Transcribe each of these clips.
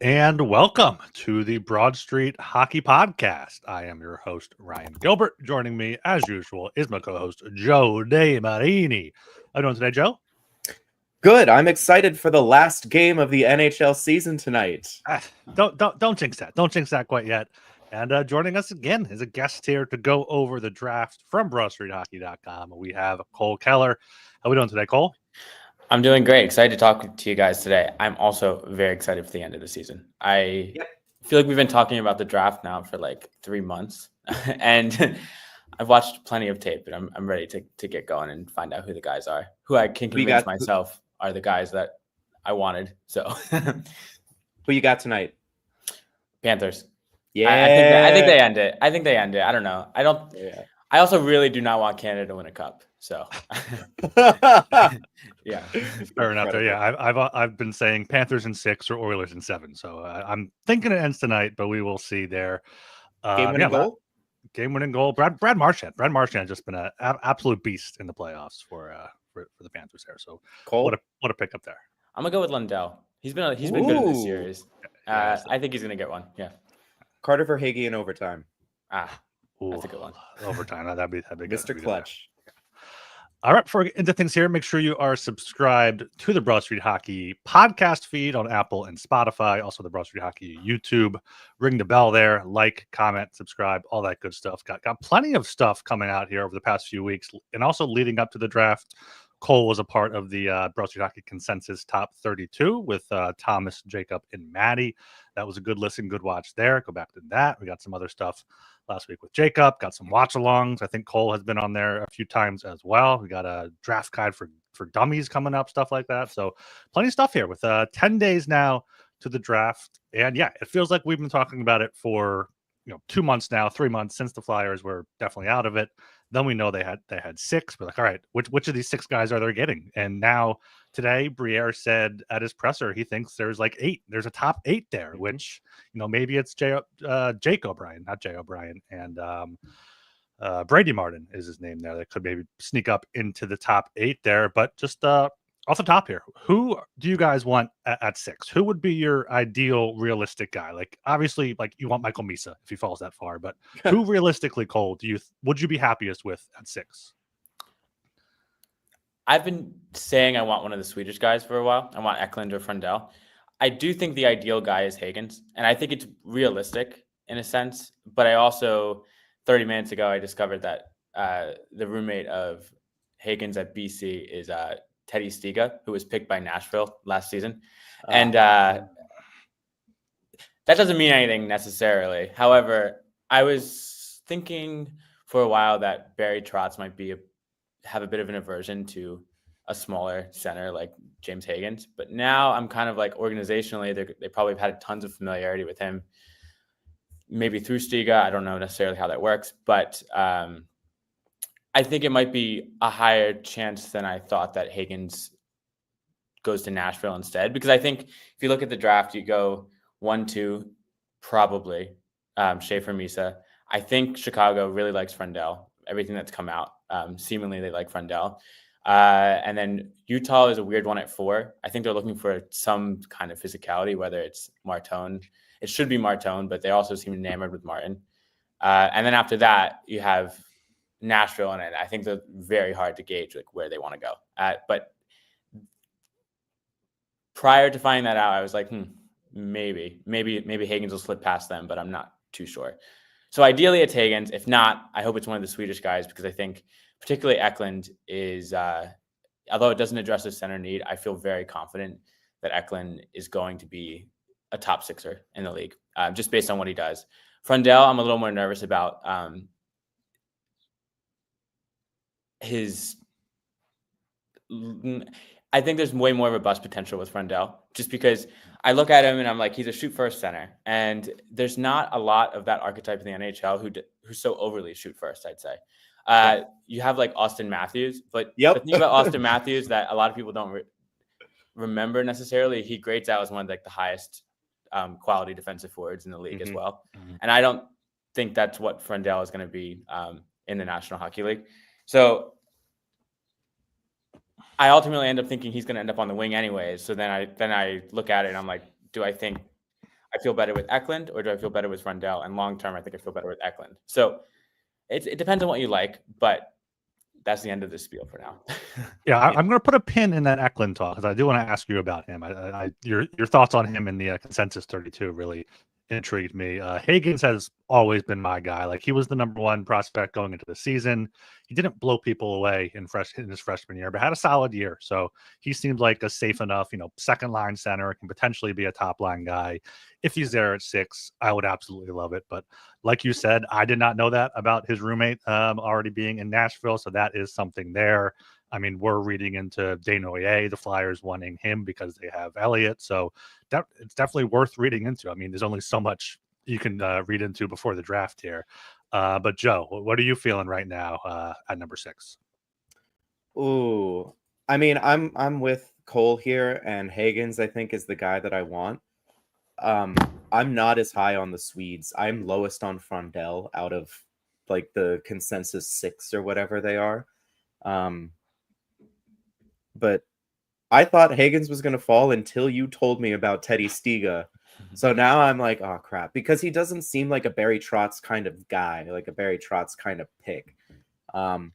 and welcome to the Broad Street Hockey Podcast. I am your host, Ryan Gilbert. Joining me, as usual, is my co-host, Joe DeMarini. How are you doing today, Joe? Good. I'm excited for the last game of the NHL season tonight. Don't jinx that. Don't jinx that quite yet. And joining us again is a guest here to go over the draft from BroadStreetHockey.com. We have Cole Keller. How are we doing today, Cole? I'm doing great. Excited to talk to you guys today. I'm also very excited for the end of the season. I feel like we've been talking about the draft now for like 3 months, and I've watched plenty of tape, and I'm ready to get going and find out who the guys are, who I can convince myself are the guys that I wanted. So, who you got tonight? Panthers. Yeah, I think they end it. I don't know. I also really do not want Canada to win a cup. So, yeah, fair enough. There, yeah, I've been saying Panthers in 6 or Oilers in 7. So I'm thinking it ends tonight, but we will see there. Game-winning goal. Game-winning goal. Brad Marchand. Brad Marchand has just been an absolute beast in the playoffs for the Panthers there. So Cole, what a pickup there. I'm gonna go with Lundell. He's been good in this series. I think he's gonna get one. Yeah. Carter Verhaeghe in overtime. That's a good one. Overtime. That'd be Mr. Clutch. All right, before we get into things here, make sure you are subscribed to the Broad Street Hockey podcast feed on Apple and Spotify, also the Broad Street Hockey YouTube. Ring the bell there, like, comment, subscribe, all that good stuff. Got plenty of stuff coming out here over the past few weeks, and also leading up to the draft. Cole was a part of the Broad Street Hockey Consensus Top 32 with Thomas, Jacob, and Maddie. That was a good listen, good watch there. Go back to that. We got some other stuff last week with Jacob. Got some watch-alongs. I think Cole has been on there a few times as well. We got a draft guide for dummies coming up, stuff like that. So plenty of stuff here with 10 days now to the draft. And yeah, it feels like we've been talking about it for 2 months now, 3 months since the Flyers were definitely out of it. Then we know they had 6. We're like, all right, which of these 6 guys are they getting? And now today, Briere said at his presser he thinks there's like 8. There's a top 8 there, which maybe it's Jake O'Brien, not Jay O'Brien, and Brady Martin is his name there. That could maybe sneak up into the top 8 there. But just off the top here, who do you guys want at 6? Who would be your ideal realistic guy? Like, obviously, like you want Michael Misa if he falls that far, but who realistically, Cole, would you be happiest with at 6? I've been saying I want one of the Swedish guys for a while. I want Eklund or Frundell. I do think the ideal guy is Higgins, and I think it's realistic in a sense. But I also, 30 minutes ago, I discovered that the roommate of Higgins at BC is Teddy Stiga, who was picked by Nashville last season. And that doesn't mean anything necessarily. However, I was thinking for a while that Barry Trotz might have a bit of an aversion to a smaller center like James Higgins. But now I'm kind of like organizationally, they probably have had tons of familiarity with him, maybe through Stiga. I don't know necessarily how that works, but I think it might be a higher chance than I thought that Higgins goes to Nashville instead. Because I think if you look at the draft, you go 1-2, probably Schaefer Misa. I think Chicago really likes Frundell. Everything that's come out, seemingly they like Frundell. And then Utah is a weird one at 4. I think they're looking for some kind of physicality, whether it's Martone. It should be Martone, but they also seem enamored with Martin. And then after that, you have Nashville, and I think they're very hard to gauge like where they want to go. But prior to finding that out, I was like, maybe Higgins will slip past them, but I'm not too sure. So ideally it's Higgins. If not, I hope it's one of the Swedish guys, because I think particularly Eklund is, although it doesn't address the center need, I feel very confident that Eklund is going to be a top 6er in the league, just based on what he does. Frundell, I'm a little more nervous about I think there's way more of a bust potential with Frundell, just because I look at him and I'm like, he's a shoot first center, and there's not a lot of that archetype in the NHL who's so overly shoot first, I'd say. You have like Austin Matthews, but the thing about Austin Matthews that a lot of people don't remember necessarily, he grades out as one of like the highest quality defensive forwards in the league as well. And I don't think that's what Frundell is going to be in the National Hockey League. So I ultimately end up thinking he's going to end up on the wing anyways. So then I look at it and I'm like, do I think I feel better with Eklund or do I feel better with Rundell? And long term, I think I feel better with Eklund. So it depends on what you like, but that's the end of the spiel for now. Yeah, I'm going to put a pin in that Eklund talk because I do want to ask you about him. Your thoughts on him in the consensus 32 really intrigued me. Higgins has always been my guy. Like he was the number one prospect going into the season. He didn't blow people away in his freshman year, but had a solid year. So he seems like a safe enough, second line center, can potentially be a top line guy. If he's there at 6, I would absolutely love it. But like you said, I did not know that about his roommate already being in Nashville. So that is something there. I mean, we're reading into Desnoyers, the Flyers wanting him because they have Elliott. So it's definitely worth reading into. I mean, there's only so much you can read into before the draft here. But Joe, what are you feeling right now at number 6? Ooh, I mean, I'm with Cole here, and Higgins, I think, is the guy that I want. I'm not as high on the Swedes. I'm lowest on Frondell out of like the consensus 6 or whatever they are. But I thought Higgins was going to fall until you told me about Teddy Stiga. So now I'm like, oh, crap. Because he doesn't seem like a Barry Trotz kind of guy, like a Barry Trotz kind of pick. If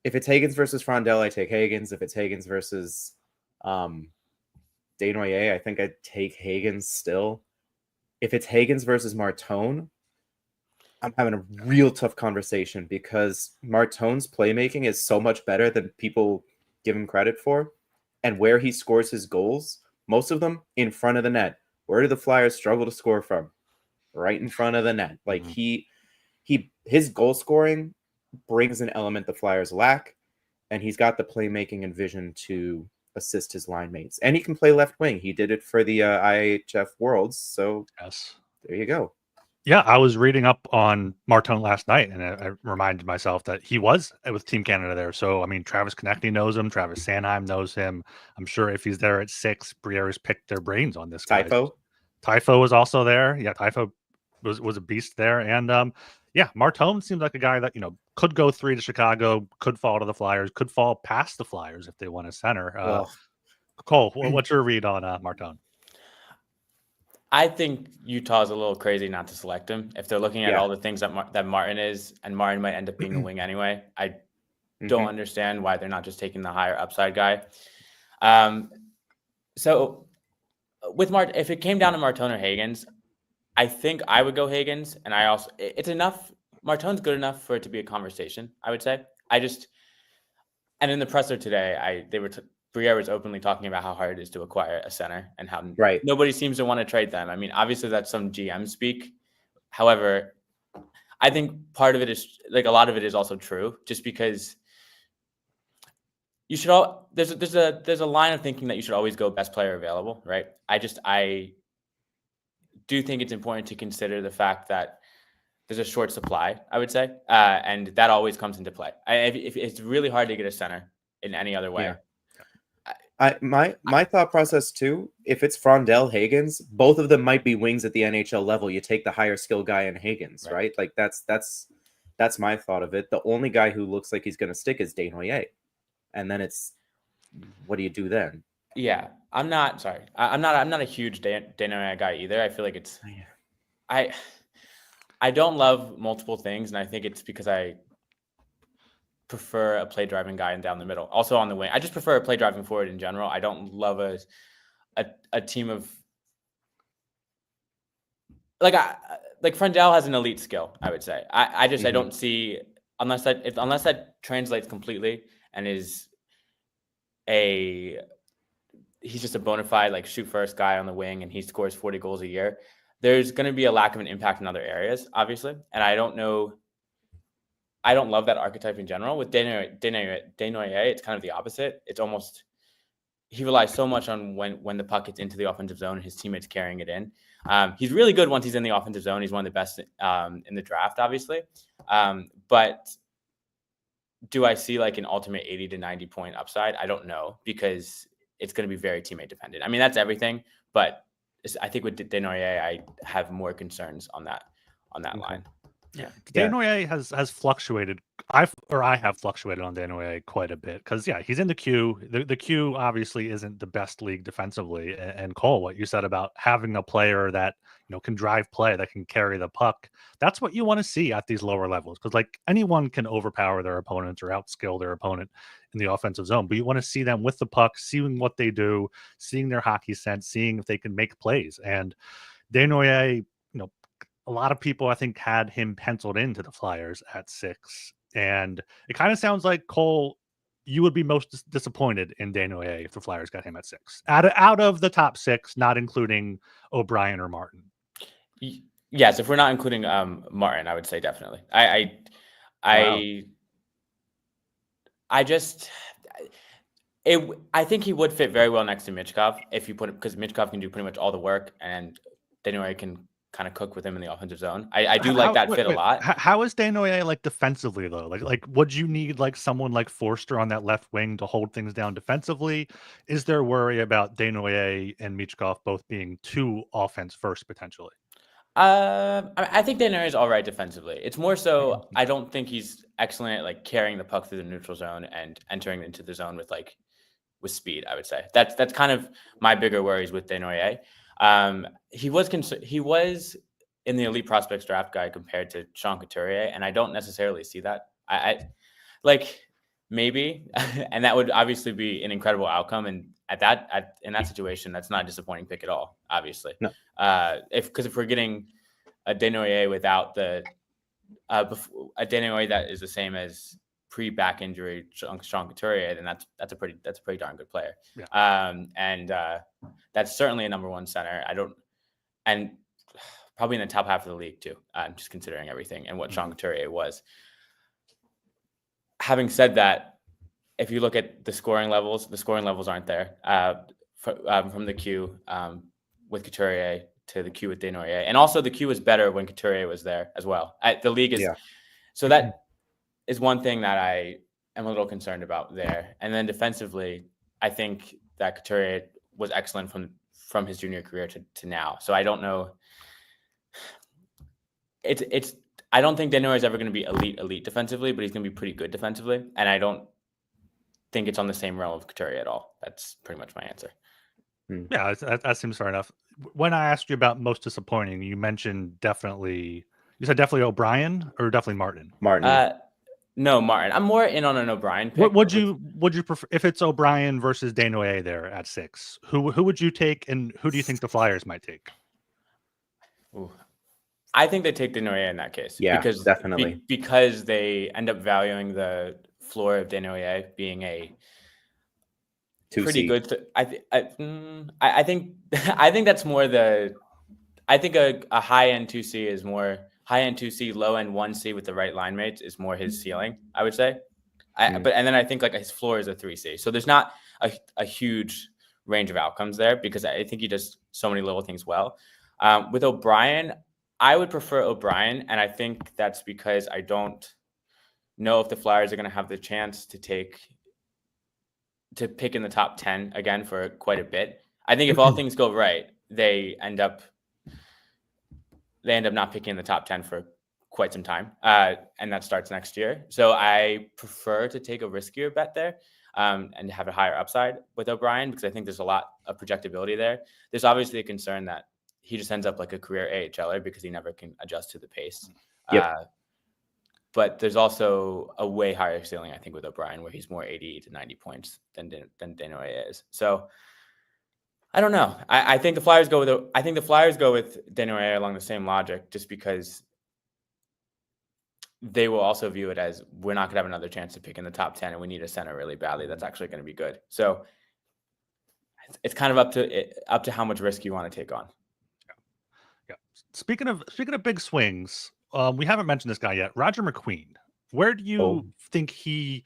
it's Higgins versus Frondell, I take Higgins. If it's Higgins versus Desnoyers, I think I'd take Higgins still. If it's Higgins versus Martone, I'm having a real tough conversation because Martone's playmaking is so much better than people give him credit for. And where he scores his goals, most of them in front of the net. Where do the Flyers struggle to score from? Right in front of the net. Like his goal scoring brings an element the Flyers lack, and he's got the playmaking and vision to assist his line mates. And he can play left wing. He did it for the IHF Worlds. So yes, there you go. Yeah, I was reading up on Martone last night, and I reminded myself that he was with Team Canada there. So, I mean, Travis Konechny knows him. Travis Sanheim knows him. I'm sure if he's there at 6, Brière's picked their brains on this guy. Typho was also there. Yeah, Typho was a beast there. And, Martone seems like a guy that, could go 3 to Chicago, could fall to the Flyers, could fall past the Flyers if they want a center. Cole, what's your read on Martone? I think Utah's a little crazy not to select him. If they're looking at all the things that Martin is, and Martin might end up being a wing anyway, I don't understand why they're not just taking the higher upside guy. So with Martin, if it came down to Martone or Higgins, I think I would go Higgins. And it's enough. Martone's good enough for it to be a conversation, I would say. And in the presser today, Briere was openly talking about how hard it is to acquire a center and how nobody seems to want to trade them. I mean, obviously that's some GM speak. However, I think part of it is like a lot of it is also true, just because you should there's a line of thinking that you should always go best player available, right? I do think it's important to consider the fact that there's a short supply, I would say, and that always comes into play. If it's really hard to get a center in any other way. Yeah. My thought process too, if it's Frondell, Higgins, both of them might be wings at the NHL level. You take the higher skill guy in Higgins, right? Like that's my thought of it. The only guy who looks like he's going to stick is Desnoyers. And then it's, what do you do then? Yeah, I'm not a huge Desnoyers guy either. I feel like I don't love multiple things, and I think it's because I prefer a play driving guy and down the middle. Also on the wing, I just prefer a play driving forward in general. I don't love a team of like Frondell has an elite skill, I would say. I don't see unless that translates completely and he's just a bona fide like shoot first guy on the wing and he scores 40 goals a year. There's going to be a lack of an impact in other areas, obviously, and I don't love that archetype in general. With Desnoyers, it's kind of the opposite. It's almost he relies so much on when the puck gets into the offensive zone and his teammates carrying it in. He's really good once he's in the offensive zone. He's one of the best in the draft, obviously. But do I see like an ultimate 80 to 90 point upside? I don't know, because it's going to be very teammate dependent. I mean, that's everything, but I think with Desnoyers, I have more concerns on that line. Yeah, Yeah. Desnoyers has fluctuated. I have fluctuated on Desnoyers quite a bit because he's in the queue. The queue obviously isn't the best league defensively. And Cole, what you said about having a player that can drive play, that can carry the puck, that's what you want to see at these lower levels. Because like anyone can overpower their opponents or outskill their opponent in the offensive zone, but you want to see them with the puck, seeing what they do, seeing their hockey sense, seeing if they can make plays. And Desnoyers, a lot of people, I think, had him penciled into the Flyers at 6. And it kind of sounds like, Cole, you would be most disappointed in Desnoyers if the Flyers got him at 6. Out of the top 6, not including O'Brien or Martin. Yes, if we're not including Martin, I would say definitely. I think he would fit very well next to Michkov if you put it, because Michkov can do pretty much all the work and Desnoyers can kind of cook with him in the offensive zone. I do like that fit a lot. How is Desnoyers like defensively though? Like would you need like someone like Forster on that left wing to hold things down defensively? Is there worry about Desnoyers and Michkov both being too offense first potentially? I think Desnoyers is all right defensively. It's more so I don't think he's excellent at like carrying the puck through the neutral zone and entering into the zone with speed. I would say that's kind of my bigger worries with Desnoyers. He was in the elite prospects draft guide compared to Sean Couturier, and I don't necessarily see that. I like maybe, and that would obviously be an incredible outcome. And in that situation, that's not a disappointing pick at all. Obviously, no. If we're getting a Desnoyers without a Desnoyers that is the same as pre-back injury Sean Couturier, then that's a pretty darn good player. Yeah. And that's certainly a number one center. And probably in the top half of the league too. Just considering everything and what Sean Couturier was. Having said that, if you look at the scoring levels aren't there from the queue with Couturier to the queue with Desnoyers, and also the queue was better when Couturier was there as well. The league is so that is one thing that I am a little concerned about there. And then defensively, I think that Couturier was excellent from his junior career to now. So I don't know. I don't think Desnoyers is ever going to be elite defensively, but he's going to be pretty good defensively. And I don't think it's on the same realm of Couturier at all. That's pretty much my answer. Yeah, that seems fair enough. When I asked you about most disappointing, you mentioned definitely O'Brien or definitely Martin? No, Martin. I'm more in on an O'Brien pick. What would you prefer if it's O'Brien versus Desnoyers there at 6? Who would you take, and who do you think the Flyers might take? Ooh. I think they take Desnoyers in that case. Yeah, because definitely. Because they end up valuing the floor of Desnoyers being a 2C. Pretty good. I think that's more I think a high end 2C is more high end 2C, low end 1C with the right line mates is more his ceiling, I would say. And then I think like his floor is a 3C. So there's not a huge range of outcomes there because I think he does so many little things well. With O'Brien, I would prefer O'Brien, and I think that's because I don't know if the Flyers are going to have the chance to pick in the top 10 again for quite a bit. I think if all things go right, they end up not picking in the top 10 for quite some time. And that starts next year. So I prefer to take a riskier bet there and have a higher upside with O'Brien because I think there's a lot of projectability there. There's obviously a concern that he just ends up like a career AHLer because he never can adjust to the pace. Yep. But there's also a way higher ceiling, I think, with O'Brien, where he's more 80 to 90 points than Desnoyers is. So I don't know. I think the Flyers go with Desnoyers along the same logic, just because they will also view it as we're not going to have another chance to pick in the top 10, and we need a center really badly that's actually going to be good. So it's kind of up to how much risk you want to take on. Yeah. Speaking of big swings, we haven't mentioned this guy yet, Roger McQueen. Where do you think he'd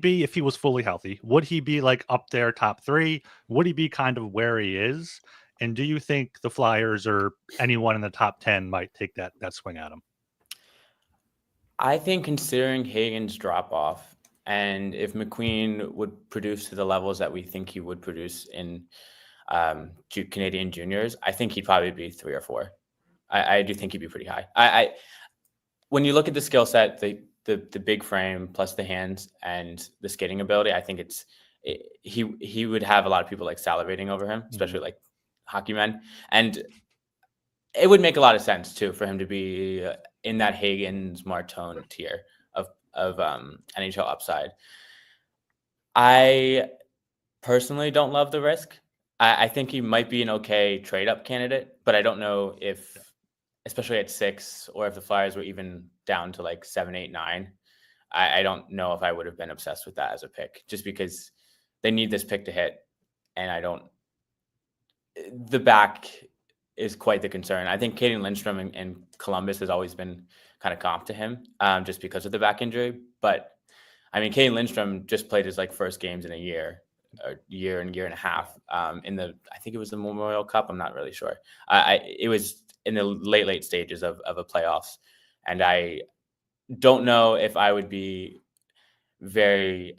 be if he was fully healthy? Would he be like up there top 3? Would he be kind of where he is? And do you think the Flyers or anyone in the top 10 might take that swing at him? I think considering Hagen's drop off, and if McQueen would produce to the levels that we think he would produce in Canadian juniors, I think he'd probably be 3 or 4. I do think he'd be pretty high. when you look at the skill set, the big frame plus the hands and the skating ability, I think he would have a lot of people like salivating over him, especially like hockey men. And it would make a lot of sense too for him to be in that Higgins Martone tier of NHL upside. I personally don't love the risk. I think he might be an okay trade up candidate, but I don't know if, especially at 6, or if the Flyers were even down to like 7, 8, 9. I don't know if I would have been obsessed with that as a pick, just because they need this pick to hit. And the back is quite the concern. I think Caden Lindstrom in Columbus has always been kind of comp to him just because of the back injury. But I mean, Caden Lindstrom just played his like first games in a year and a half I think it was the Memorial Cup. I'm not really sure. It was in the late stages of a playoffs. And I don't know if I would be very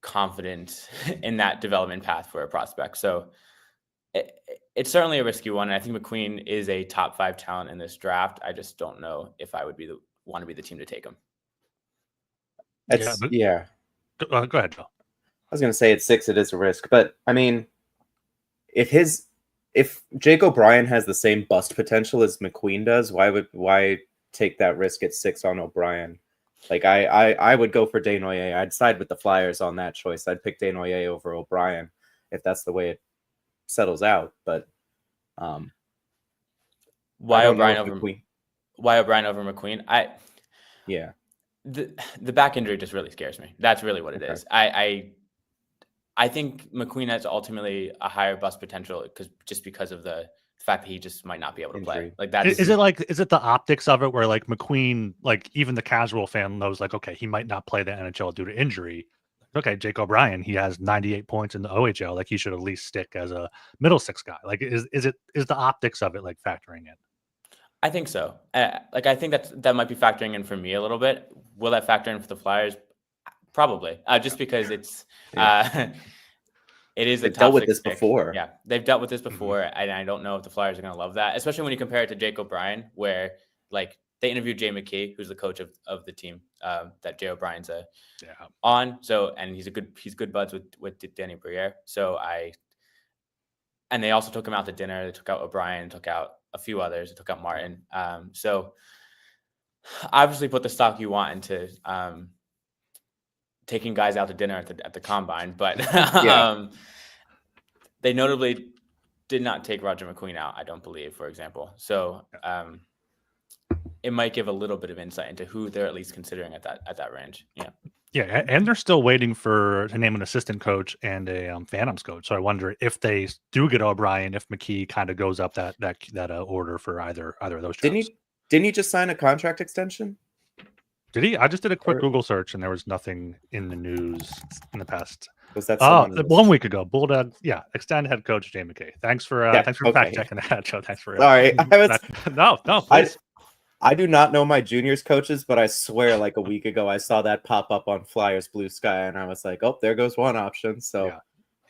confident in that development path for a prospect. So it's certainly a risky one. And I think McQueen is a top 5 talent in this draft. I just don't know if I would want to be the team to take him. Go ahead, Joe. I was going to say at 6, it is a risk, but I mean, if Jake O'Brien has the same bust potential as McQueen does, why take that risk at 6 on O'Brien? Like I would go for Desnoyers. I'd side with the Flyers on that choice. I'd pick Desnoyers over O'Brien if that's the way it settles out. But why O'Brien over McQueen? Why O'Brien over McQueen? The back injury just really scares me. That's really what it is. I think McQueen has ultimately a higher bust potential because of the fact that he just might not be able to play. Like that is it the optics of it where like McQueen, like even the casual fan knows like, okay, he might not play the NHL due to injury. Okay, Jake O'Brien, he has 98 points in the OHL. Like he should at least stick as a middle 6 guy. Like is the optics of it like factoring in? I think so. I think that might be factoring in for me a little bit. Will that factor in for the Flyers? Probably, just because it's it is. They've dealt with this before. Yeah, they've dealt with this before, and I don't know if the Flyers are going to love that, especially when you compare it to Jake O'Brien, where like they interviewed Jay McKee, who's the coach of the team that Jay O'Brien's on. So, and he's good buds with Danny Briere. So and they also took him out to dinner. They took out O'Brien, took out a few others, they took out Martin. So obviously put the stock you want into taking guys out to dinner at the combine, but they notably did not take Roger McQueen out, I don't believe, for example. So it might give a little bit of insight into who they're at least considering at that range. Yeah, and they're still waiting to name an assistant coach and a Phantoms coach. So I wonder if they do get O'Brien, if McKee kind of goes up that order for either of those jobs. Didn't he just sign a contract extension? Did he? I just did a quick Google search and there was nothing in the news in the past. Was that 1 week ago? Bulldog, extend head coach Jay McKay. Thanks for fact checking that, Joe. Thanks for sorry. No, please. I do not know my juniors coaches, but I swear like a week ago I saw that pop up on Flyers Blue Sky and I was like, oh, there goes one option. So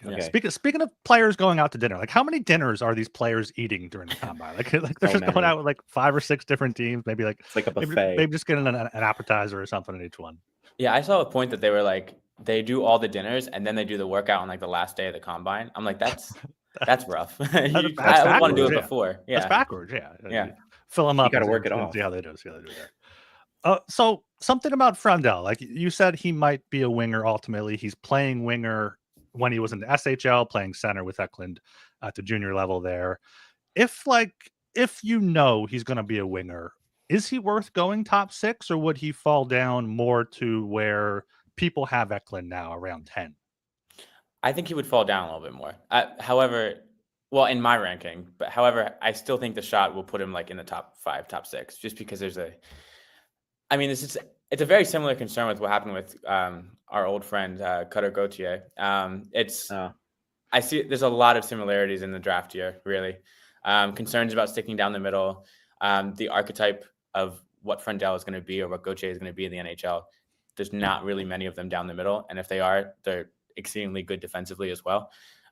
Okay. Speaking of players going out to dinner, like how many dinners are these players eating during the combine? Like they're just going out with like 5 or 6 different teams, maybe like it's like a buffet. Maybe just getting an appetizer or something in each one. Yeah, I saw a point that they were like they do all the dinners and then they do the workout on like the last day of the combine. I'm like, that's rough. I would want to do it before. Yeah, that's backwards. Yeah. Fill them up. You got to work it off. See how they do. There. So something about Frendell, like you said, he might be a winger. Ultimately, he's playing winger when he was in the SHL, playing center with Eklund at the junior level there. If you know he's going to be a winger, is he worth going top 6, or would he fall down more to where people have Eklund now around 10? I think he would fall down a little bit more. However, in my ranking, I still think the shot will put him like in the top 5, top 6, just because it's a very similar concern with what happened with our old friend Cutter Gauthier. I see there's a lot of similarities in the draft year, really. Concerns about sticking down the middle, the archetype of what Frendell is going to be or what Gauthier is going to be in the NHL. There's not really many of them down the middle, and if they are, they're exceedingly good defensively as well.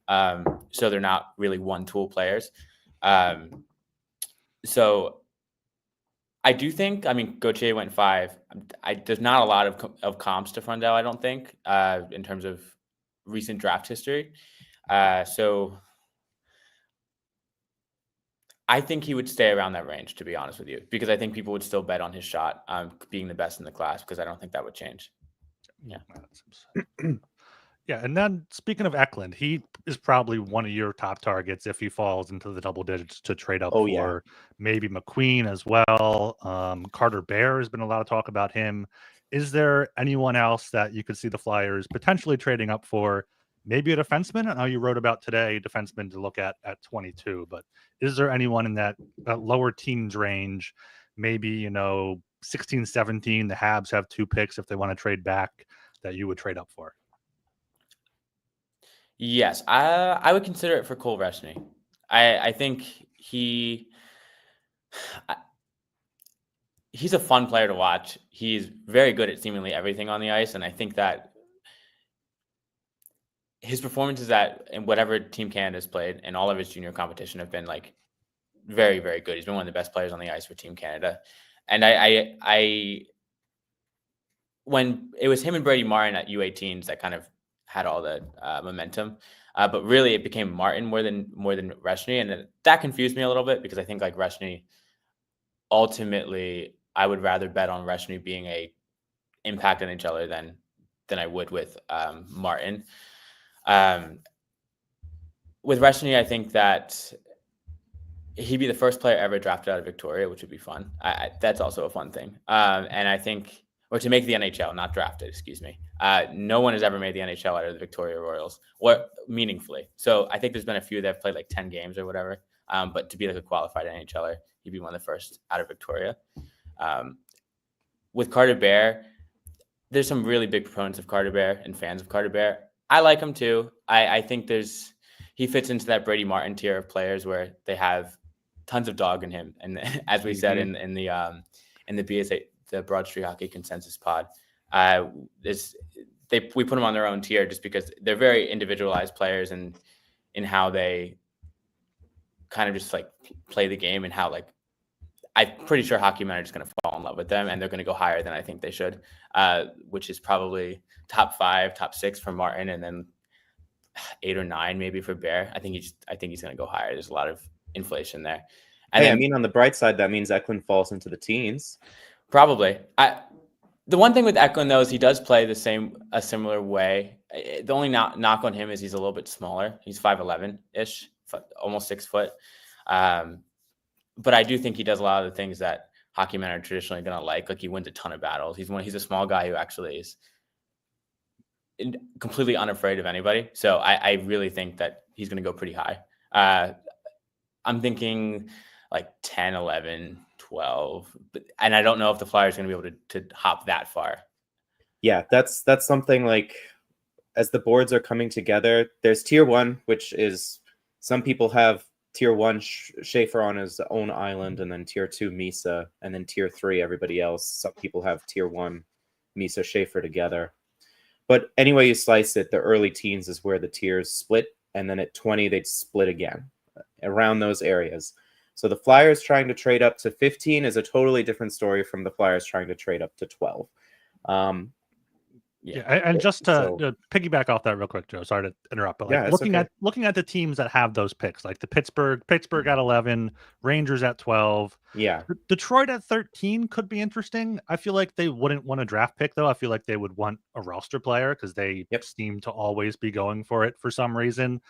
So they're not really one-tool players. So I do think, I mean, Gauthier went 5. There's not a lot of comps to Frondell, I don't think, in terms of recent draft history. So I think he would stay around that range, to be honest with you, because I think people would still bet on his shot being the best in the class, because I don't think that would change. Yeah. Yeah, and then speaking of Eklund, he is probably one of your top targets if he falls into the double digits to trade up Oh, for yeah. maybe McQueen as well. Carter Bear has been a lot of talk about him. Is there anyone else that you could see the Flyers potentially trading up for? Maybe a defenseman? I know you wrote about today defenseman to look at 22, but is there anyone in that lower teens range? Maybe, 16, 17, the Habs have 2 picks if they want to trade back that you would trade up for? Yes, I would consider it for Cole Resny. I think he's a fun player to watch. He's very good at seemingly everything on the ice, and I think that his performances in whatever Team Canada's played and all of his junior competition have been like very, very good. He's been one of the best players on the ice for Team Canada, and I when it was him and Brady Martin at U18s that kind of had all the momentum. But really, it became Martin more than Resny, and that confused me a little bit because I think like Resny, ultimately, I would rather bet on Resny being a impact NHLer than I would with Martin. With Resny, I think that he'd be the first player ever drafted out of Victoria, which would be fun. That's also a fun thing, and I think. Or to make the NHL, not drafted, excuse me. No one has ever made the NHL out of the Victoria Royals, or meaningfully. So I think there's been a few that have played like 10 games or whatever. But to be like a qualified NHLer, he'd be one of the first out of Victoria. With Carter Bear, there's some really big proponents of Carter Bear and fans of Carter Bear. I like him too. I think he fits into that Brady Martin tier of players where they have tons of dog in him. And as we said in the BSH, the Broad Street Hockey Consensus Pod, we put them on their own tier just because they're very individualized players and in how they kind of just like play the game and how like I'm pretty sure hockey men are just going to fall in love with them and they're going to go higher than I think they should, which is probably top 5, top 6 for Martin and then 8 or 9 maybe for Bear. I think he's going to go higher. There's a lot of inflation there. And I mean, on the bright side, that means Eklund falls into the teens. Probably. The one thing with Eklund, though, is he does play a similar way. The only knock on him is he's a little bit smaller. He's 5'11"-ish, almost 6 foot. But I do think he does a lot of the things that hockey men are traditionally going to like. Like he wins a ton of battles. He's a small guy who actually is completely unafraid of anybody. So I really think that he's going to go pretty high. I'm thinking like 10, 11, 12, and I don't know if the Flyers are going to be able to hop that far. Yeah, that's something like as the boards are coming together, there's tier 1, which is some people have tier 1 Schaefer on his own island, and then tier 2 Misa, and then tier 3 everybody else. Some people have tier 1 Misa Schaefer together. But anyway you slice it, the early teens is where the tiers split, and then at 20 they'd split again around those areas. So the Flyers trying to trade up to 15 is a totally different story from the Flyers trying to trade up to 12. And just to piggyback off that real quick, Joe, sorry to interrupt, but looking at the teams that have those picks, like the Pittsburgh at 11, Rangers at 12. Yeah. Detroit at 13 could be interesting. I feel like they wouldn't want a draft pick, though. I feel like they would want a roster player because they seem to always be going for it for some reason.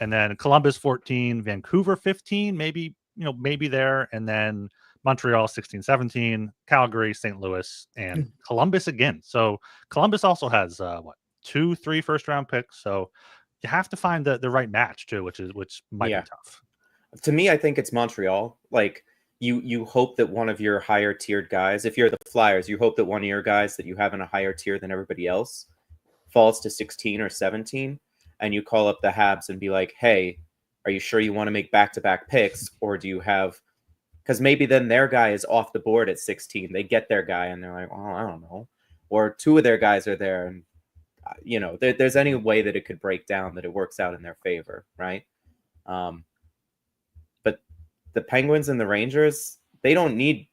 And then Columbus 14, Vancouver 15, maybe there. And then Montreal 16, 17, Calgary, St. Louis, and Columbus again. So Columbus also has 2, 3 first round picks. So you have to find the right match too, which might be tough. To me, I think it's Montreal. Like you hope that one of your higher tiered guys, if you're the Flyers, you hope that one of your guys that you have in a higher tier than everybody else falls to 16 or 17, and you call up the Habs and be like, hey, are you sure you want to make back-to-back picks, or do you have, because maybe then their guy is off the board at 16. They get their guy and they're like, oh, I don't know. Or 2 of their guys are there, and there's any way that it could break down that it works out in their favor, right? But the Penguins and the Rangers, they don't need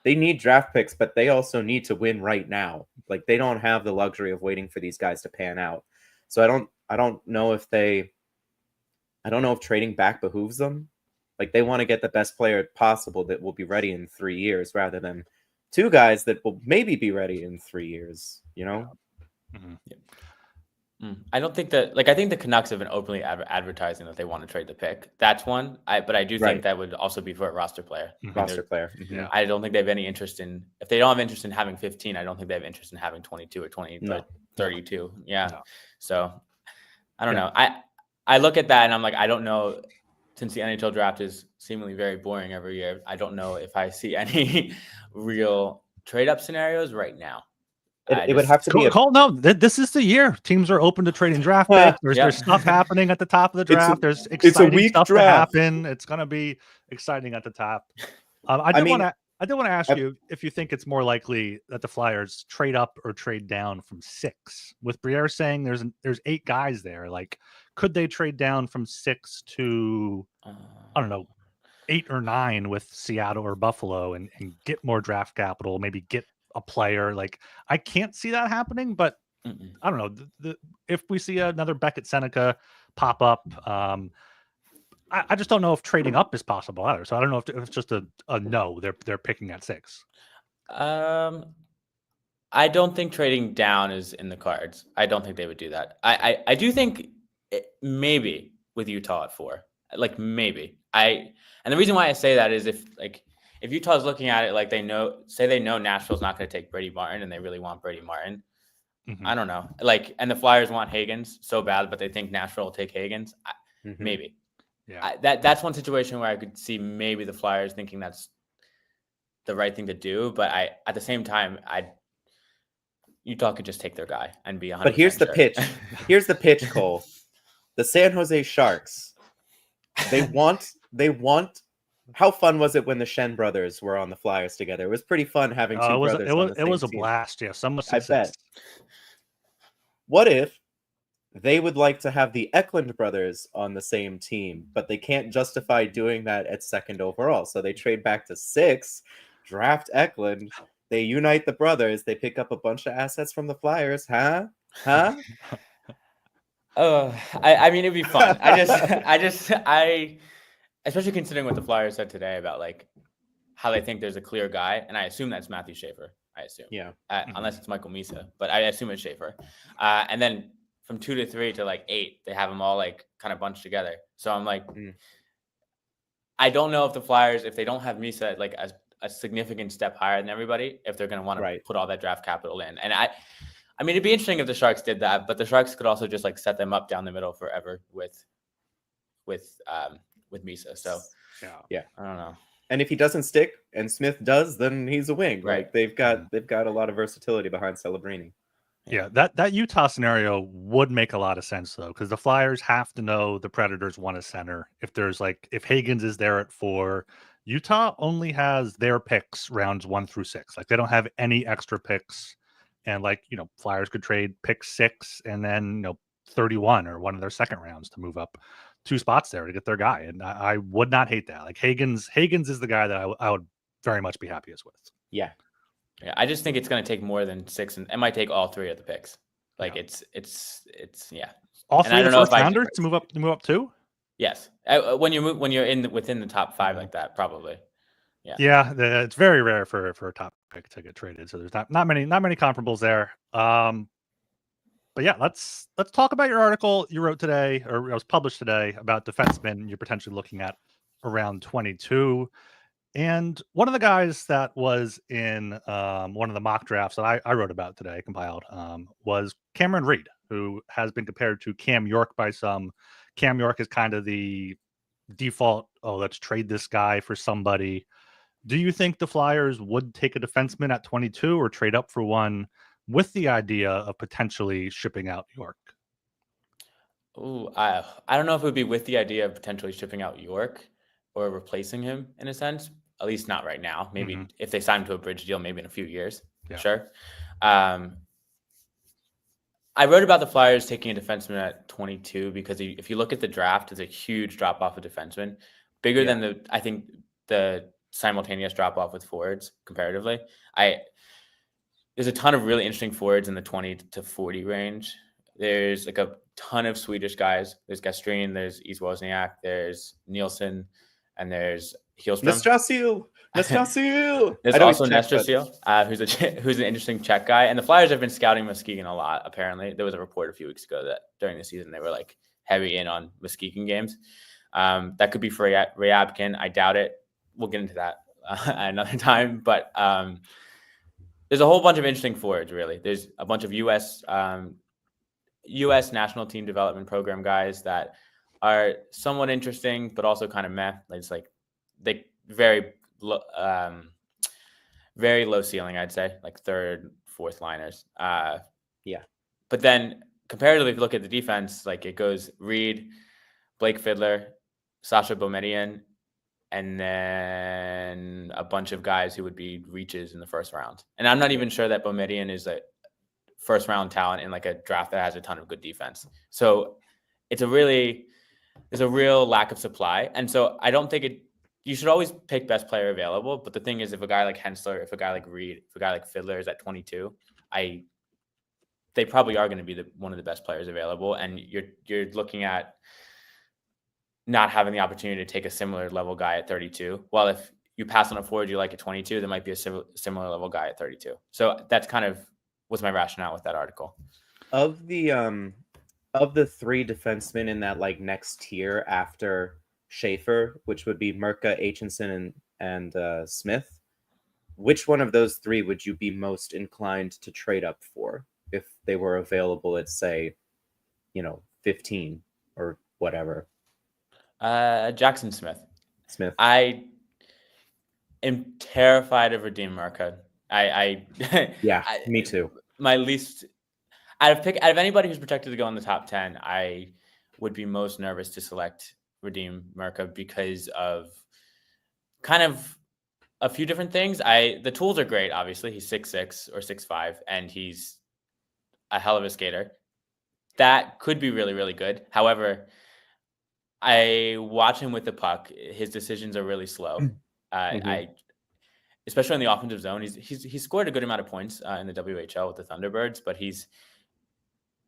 they need draft picks, but they also need to win right now. Like they don't have the luxury of waiting for these guys to pan out. So I don't know if trading back behooves them. Like they want to get the best player possible that will be ready in 3 years rather than two guys that will maybe be ready in 3 years, you know? Mhm. I don't think that, I think the Canucks have been openly advertising that they want to trade the pick. That's one. But I do think Right. that would also be for a roster player. Roster player. Yeah. I don't think they have any interest in, if they don't have interest in having 15, I don't think they have interest in having 22 or 20, No. 32. Yeah. No. So I don't know. I look at that and I'm like, I don't know, since the NHL draft is seemingly very boring every year, I don't know if I see any real trade up scenarios right now. It would have to be Cole, no, this is the year. Teams are open to trading draft picks. There's stuff happening at the top of the draft. There's exciting stuff to happen. It's going to be exciting at the top. I did want to ask you if you think it's more likely that the Flyers trade up or trade down from 6. With Briere saying there's 8 guys there. Like, could they trade down from 6 to I don't know, 8 or 9 with Seattle or Buffalo and get more draft capital, maybe get a player? Like, I can't see that happening, but I don't know. If we see another Beckett Seneca pop up, I just don't know if trading up is possible either. So I don't know if it's just a no. They're picking at 6. I don't think trading down is in the cards. I don't think they would do that. I do think maybe with Utah at 4, maybe. And the reason why I say that is if Utah's looking at it they know Nashville's not going to take Brady Martin and they really want Brady Martin. Mm-hmm. I don't know. And the Flyers want Higgins so bad, but they think Nashville will take Higgins. Maybe. Yeah. That's one situation where I could see maybe the Flyers thinking that's the right thing to do. But at the same time, Utah could just take their guy and be 100%. But here's the pitch. Here's the pitch, Cole. The San Jose Sharks. They want. How fun was it when the Shen brothers were on the Flyers together? It was pretty fun having two brothers on the same It was a team. blast. Yeah, some I bet. What if they would like to have the Eklund brothers on the same team, but they can't justify doing that at 2nd overall? So they trade back to 6, draft Eklund, they unite the brothers, they pick up a bunch of assets from the Flyers, huh? I mean, it'd be fun. I especially considering what the Flyers said today about how they think there's a clear guy, and I assume that's Matthew Schaefer. I assume, yeah, unless it's Michael Misa, but I assume it's Schaefer. And then from 2 to 3 to 8, they have them all kind of bunched together. So I'm I don't know if the Flyers, if they don't have Misa a significant step higher than everybody, if they're going to want to put all that draft capital in. And I mean, it'd be interesting if the Sharks did that, but the Sharks could also just set them up down the middle forever with Misa. So yeah, I don't know. And if he doesn't stick and Smith does, then he's a wing. Right. They've got a lot of versatility behind Celebrini. Yeah, that Utah scenario would make a lot of sense though, because the Flyers have to know the Predators want a center. If there's if Higgins is there at 4, Utah only has their picks rounds 1 through 6. They don't have any extra picks, and Flyers could trade pick 6 and then 31 or one of their second rounds to move up 2 spots there to get their guy. And I would not hate that. Higgins is the guy that I would very much be happiest with. Yeah. Yeah, I just think it's going to take more than 6, and it might take all 3 of the picks. It's all 3 of the first rounders to move up 2. Yes, when you're within the top 5 like that, probably. Yeah. Yeah, it's very rare for a top pick to get traded. So there's not many comparables there. But yeah, let's talk about your article you wrote today, or it was published today, about defensemen you're potentially looking at around 22. And one of the guys that was in one of the mock drafts that I wrote about today, compiled, was Cameron Reed, who has been compared to Cam York by some. Cam York is kind of the default, let's trade this guy for somebody. Do you think the Flyers would take a defenseman at 22 or trade up for one with the idea of potentially shipping out York? Ooh, I don't know if it would be with the idea of potentially shipping out York or replacing him in a sense. At least not right now. Maybe if they sign him to a bridge deal, maybe in a few years. Yeah. Sure. I wrote about the Flyers taking a defenseman at 22 because if you look at the draft, it's a huge drop off of defenseman, bigger than I think the simultaneous drop off with forwards comparatively. There's a ton of really interesting forwards in the 20 to 40 range. There's like a ton of Swedish guys. There's Gastrin, there's East Wozniak, there's Nielsen, and there's Hillström. Nastasil. There's also Nastasil, who's an interesting Czech guy. And the Flyers have been scouting Muskegon a lot, apparently. There was a report a few weeks ago that during the season they were like heavy in on Muskegon games. That could be for Ryabkin. I doubt it. We'll get into that another time. But there's a whole bunch of interesting forwards, really. There's a bunch of U.S. national team development program guys that are somewhat interesting, but also kind of meh. It's like they very low ceiling, I'd say, like third, fourth liners. Yeah. But then comparatively, if you look at the defense, like it goes Reed, Blake Fiddler, Sasha Boumediene, and then a bunch of guys who would be reaches in the first round. And I'm not even sure that Boumediene is a first round talent in like a draft that has a ton of good defense. So there's a real lack of supply. And so I don't think you should always pick best player available. But the thing is, if a guy like Hensler, if a guy like Reed, if a guy like Fiddler is at 22, they probably are going to be one of the best players available. And you're looking at not having the opportunity to take a similar level guy at 32. Well, if you pass on a forward you like at 22, there might be a similar level guy at 32. So that's kind of was my rationale with that article. Of the three defensemen in that like next tier after Schaefer, which would be Merca, Aitchison, and Smith, which one of those three would you be most inclined to trade up for if they were available at, say, 15 or whatever? Jackson Smith. I am terrified of Radim Merca. Me too. My least out of anybody who's projected to go in the top 10, I would be most nervous to select Radim Merca because of kind of a few different things. The tools are great, obviously. He's 6'6" or 6'5", and he's a hell of a skater. That could be really, really good. However, I watch him with the puck. His decisions are really slow. Especially in the offensive zone. He's scored a good amount of points in the WHL with the Thunderbirds, but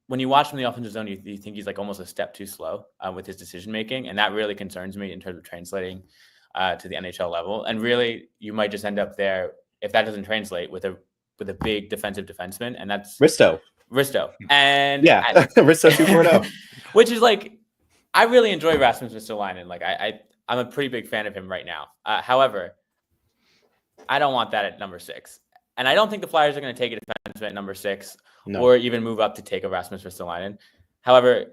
when you watch him in the offensive zone, you think he's like almost a step too slow with his decision making, and that really concerns me in terms of translating to the NHL level. And really, you might just end up there if that doesn't translate with a big defensive defenseman, and that's Risto, and Risto 2.0, which is like. I really enjoy Rasmus Ristolainen. Like I'm a pretty big fan of him right now. However, I don't want that at number 6, and I don't think the Flyers are going to take a defenseman at number 6 or even move up to take a Rasmus Ristolainen. However,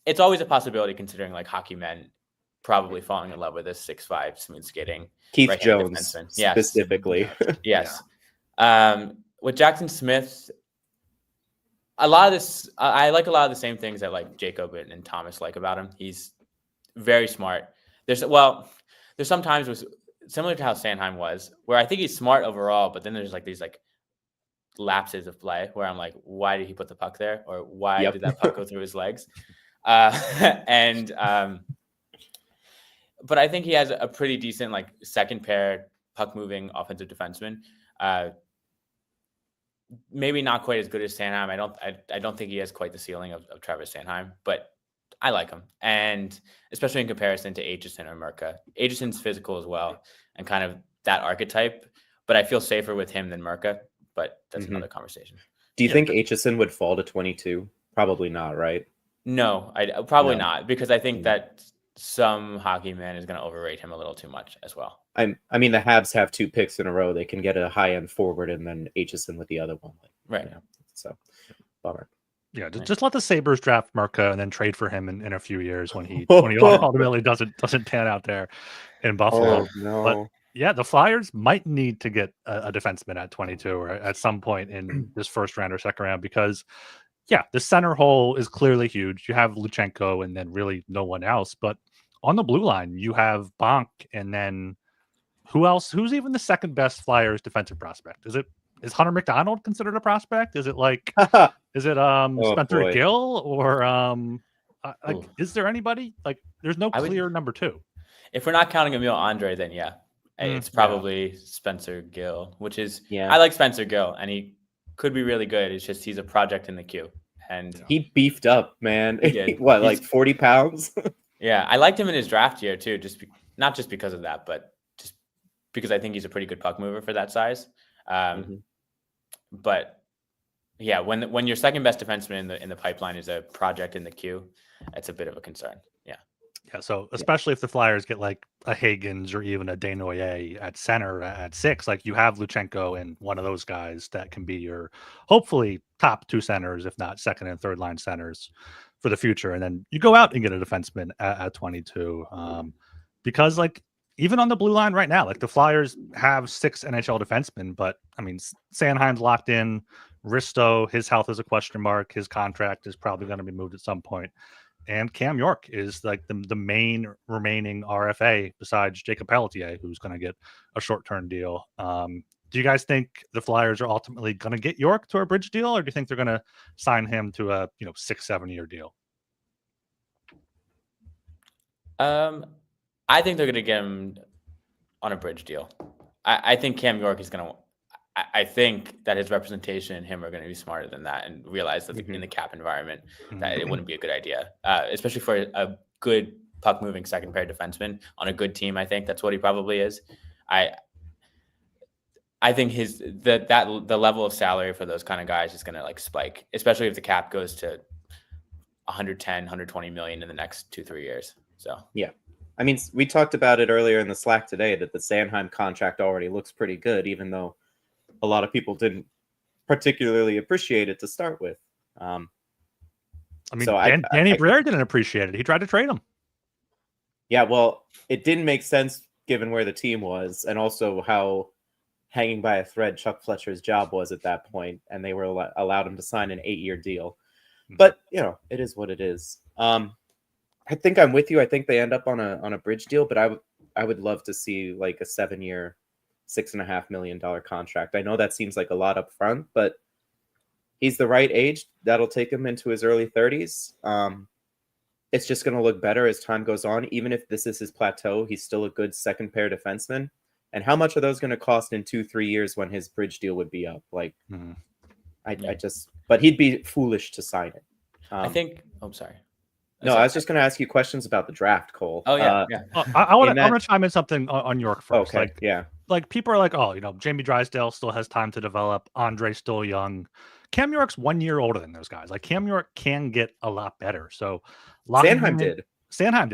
it's always a possibility considering like hockey men probably falling in love with this 6'5" smooth skating Keith Jones specifically. Yes. With Jackson Smith. A lot of this, I like a lot of the same things that like Jacob and Thomas like about him. He's very smart. There's some times similar to how Sanheim was, where I think he's smart overall, but then there's like these like lapses of play where I'm like, why did he put the puck there, or why did that puck go through his legs? But I think he has a pretty decent like second pair puck moving offensive defenseman. Maybe not quite as good as Sanheim. I don't think he has quite the ceiling of Travis Sanheim, but I like him. And especially in comparison to Aitchison or Merca. Aitchison's physical as well and kind of that archetype, but I feel safer with him than Merca, but that's another conversation. Do you think Aitchison would fall to 22? Probably not, right? No, probably not, because I think that some hockey man is going to overrate him a little too much as well. I mean, the Habs have 2 picks in a row. They can get a high-end forward and then Aitchison with the other one. Right. So, bummer. Yeah, just let the Sabres draft Merca and then trade for him in a few years when he ultimately doesn't pan out there in Buffalo. Oh, no. But yeah, the Flyers might need to get a defenseman at 22 or at some point in this first round or second round because, the center hole is clearly huge. You have Luchenko and then really no one else. But on the blue line, you have Bonk and then who else? Who's even the second best Flyers defensive prospect? Is Hunter McDonald considered a prospect? Is it Spencer Gill or is there anybody? Like there's no clear number 2. if we're not counting Emil Andre, then yeah, it's probably Spencer Gill, which is I like Spencer Gill, and he could be really good. It's just he's a project in the queue, and he beefed up, man. He did. What, like 40 pounds? Yeah, I liked him in his draft year too, not just because of that, but just because I think he's a pretty good puck mover for that size. But yeah, when your second best defenseman in the pipeline is a project in the queue, it's a bit of a concern. Yeah, so especially if the Flyers get like a Higgins or even a Desnoyers at center at 6, like you have Luchenko and one of those guys that can be your hopefully top 2 centers, if not second and third line centers for the future. And then you go out and get a defenseman at 22. Because like even on the blue line right now, like the Flyers have 6 NHL defensemen, but I mean, Sanheim's locked in. Risto, his health is a question mark. His contract is probably going to be moved at some point. And Cam York is like the main remaining RFA besides Jacob Pelletier, who's going to get a short-term deal. Do you guys think the Flyers are ultimately going to get York to a bridge deal, or do you think they're going to sign him to a 6-7 year deal? I think they're going to get him on a bridge deal. I think Cam York is going to. I think that his representation and him are going to be smarter than that and realize that in the cap environment that it wouldn't be a good idea, especially for a good puck moving second pair defenseman on a good team. I think that's what he probably is. I think the level of salary for those kind of guys is going to like spike, especially if the cap goes to 110, 120 million in the next 2-3 years. So yeah. I mean, we talked about it earlier in the Slack today that the Sanheim contract already looks pretty good, even though a lot of people didn't particularly appreciate it to start with. I mean, so Danny Briere didn't appreciate it. He tried to trade him. Yeah, well, it didn't make sense given where the team was and also how hanging by a thread Chuck Fletcher's job was at that point, and they were allowed him to sign an 8-year deal. But, it is what it is. I think I'm with you. I think they end up on a bridge deal, but I would love to see like a 7-year, $6.5 million contract. I know that seems like a lot up front, but he's the right age. That'll take him into his early 30s. It's just going to look better as time goes on. Even if this is his plateau, he's still a good second pair defenseman. And how much are those going to cost in 2-3 years when his bridge deal would be up? Like, but he'd be foolish to sign it. I think. Oh, sorry. No, I was just going to ask you questions about the draft, Cole. Oh, yeah. I want to chime in something on York first. Okay, Like people are like, oh, Jamie Drysdale still has time to develop. Andre's still young. Cam York's 1 year older than those guys. Like Cam York can get a lot better. So Sanheim did.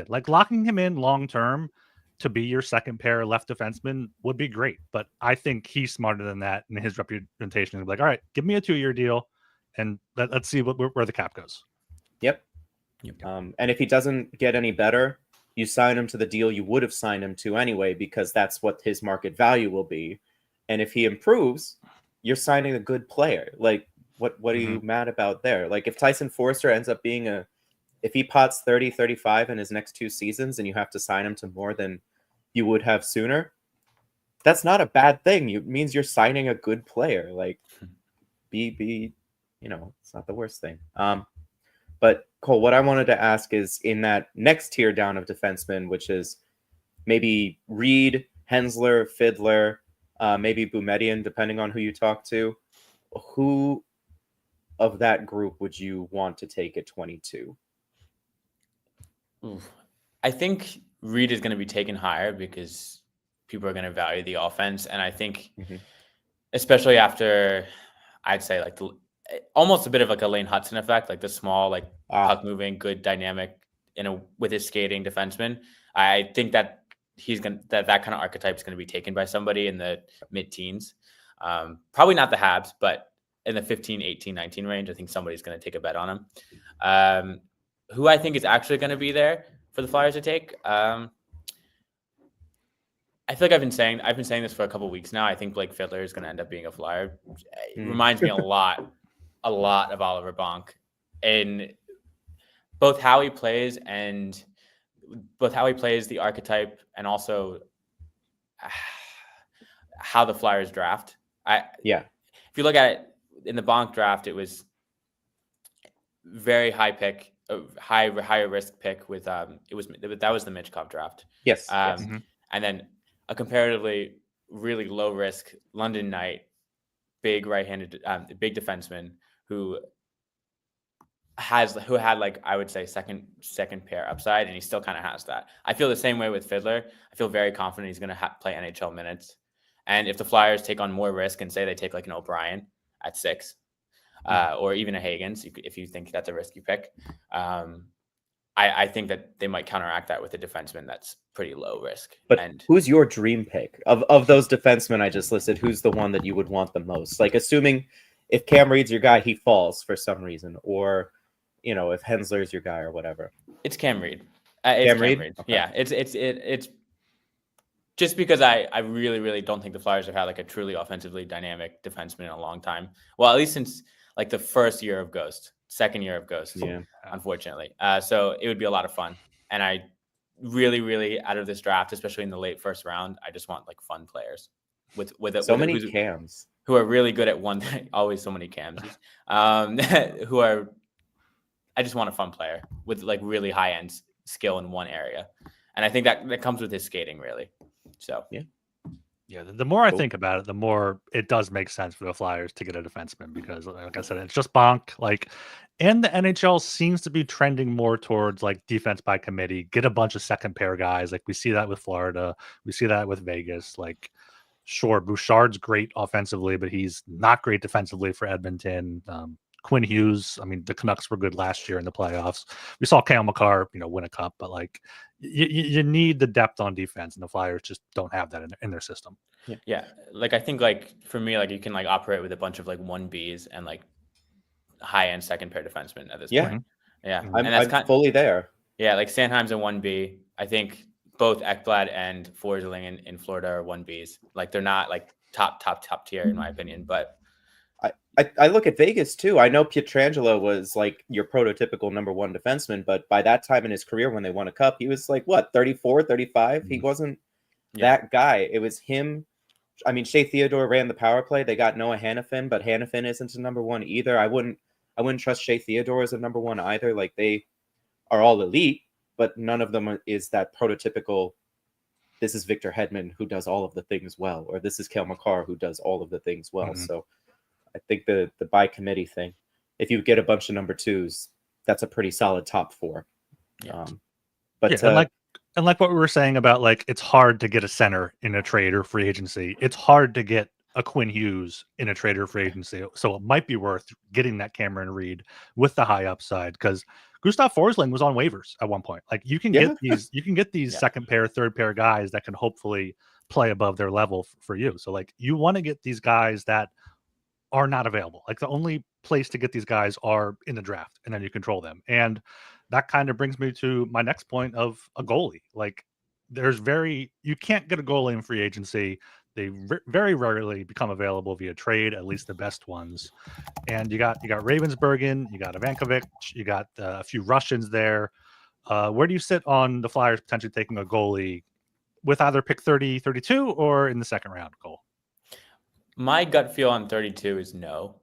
Like locking him in long term to be your second pair left defenseman would be great. But I think he's smarter than that, and his reputation is like, all right, give me a 2-year deal, and let's see where the cap goes. Yep. And if he doesn't get any better, you sign him to the deal you would have signed him to anyway, because that's what his market value will be. And if he improves, you're signing a good player. Like, what are you mad about there? Like, if Tyson Forster ends up being if he pots 30, 35 in his next 2 seasons and you have to sign him to more than you would have sooner, that's not a bad thing. It means you're signing a good player. Like, it's not the worst thing. But Cole, what I wanted to ask is in that next tier down of defensemen, which is maybe Reed, Hensler, Fiddler, maybe Boumediene, depending on who you talk to, who of that group would you want to take at 22? I think Reed is going to be taken higher because people are going to value the offense. And I think, especially after, I'd say like almost a bit of like a Lane Hudson effect, like the small, like puck moving, good dynamic with his skating defenseman. I think that that kind of archetype is going to be taken by somebody in the mid-teens. Probably not the Habs, but in the 15, 18, 19 range, I think somebody's going to take a bet on him. Who I think is actually going to be there for the Flyers to take. I feel like I've been saying this for a couple of weeks now. I think Blake Fiddler is going to end up being a Flyer. It reminds me a lot of Oliver Bonk, and both how he plays the archetype and also how the Flyers draft. If you look at it in the Bonk draft, it was very high pick, a higher risk pick with that was the Michkov draft. Yes. Mhm. And then a comparatively really low risk London Knight, big right-handed, big defenseman who had like I would say second pair upside, and he still kind of has that. I feel the same way with Fiddler. I feel very confident he's going to play NHL minutes. And if the Flyers take on more risk and say they take like an O'Brien at 6, or even a Higgins, if you think that's a risky pick, I think that they might counteract that with a defenseman that's pretty low risk. But and who's your dream pick of those defensemen I just listed? Who's the one that you would want the most? Like, assuming if Cam Reed's your guy, he falls for some reason, or if Hensler's your guy or whatever. It's Cam Reed. Cam Reed? Okay. Yeah, it's just because I really, really don't think the Flyers have had like a truly offensively dynamic defenseman in a long time. Well, at least since like the second year of Ghost, unfortunately. So it would be a lot of fun. And I really, really, out of this draft, especially in the late first round, I just want like fun players with many cams who are really good at one thing. Always so many cams. I just want a fun player with like really high end skill in one area. And I think that comes with his skating, really. So, yeah. The more I think about it, the more it does make sense for the Flyers to get a defenseman because, like I said, it's just bonk. Like, and the NHL seems to be trending more towards like defense by committee. Get a bunch of second pair guys. Like we see that with Florida, we see that with Vegas. Like, sure, Bouchard's great offensively, but he's not great defensively for Edmonton. Quinn Hughes, I mean, the Canucks were good last year in the playoffs. We saw Cale Makar, win a cup, but like you need the depth on defense, and the Flyers just don't have that in their system. Yeah. Like I think like for me, like you can like operate with a bunch of like 1Bs and like high end second pair defensemen at this point. Yeah. And I'm fully there. Yeah. Like Sanheim's a 1B. I think both Ekblad and Forsling in Florida are 1Bs. Like they're not like top tier in my opinion, but I look at Vegas too. I know Pietrangelo was like your prototypical number one defenseman, but by that time in his career when they won a cup, he was like, 34, 35? Mm-hmm. He wasn't that guy. It was him. I mean, Shea Theodore ran the power play. They got Noah Hannafin, but Hannafin isn't a number one either. I wouldn't trust Shea Theodore as a number one either. Like they are all elite, but none of them is that prototypical, this is Victor Hedman who does all of the things well, or this is Cale Makar who does all of the things well. Mm-hmm. So I think the by committee thing, if you get a bunch of number twos, that's a pretty solid top 4. Yeah. And like what we were saying about like it's hard to get a center in a trade or free agency. It's hard to get a Quinn Hughes in a trade or free agency. So it might be worth getting that Cameron Reed with the high upside because Gustav Forsling was on waivers at one point. Like you can get these second pair, third pair guys that can hopefully play above their level for you. So like you want to get these guys that are not available. Like the only place to get these guys are in the draft, and then you control them. And that kind of brings me to my next point of a goalie. Like you can't get a goalie in free agency. They very rarely become available via trade, at least the best ones. And you got Ravensburgen, you got Ivankovic, you got a few Russians there. Where do you sit on the Flyers potentially taking a goalie with either pick 30, 32 or in the second round, Cole? My gut feel on 32 is no.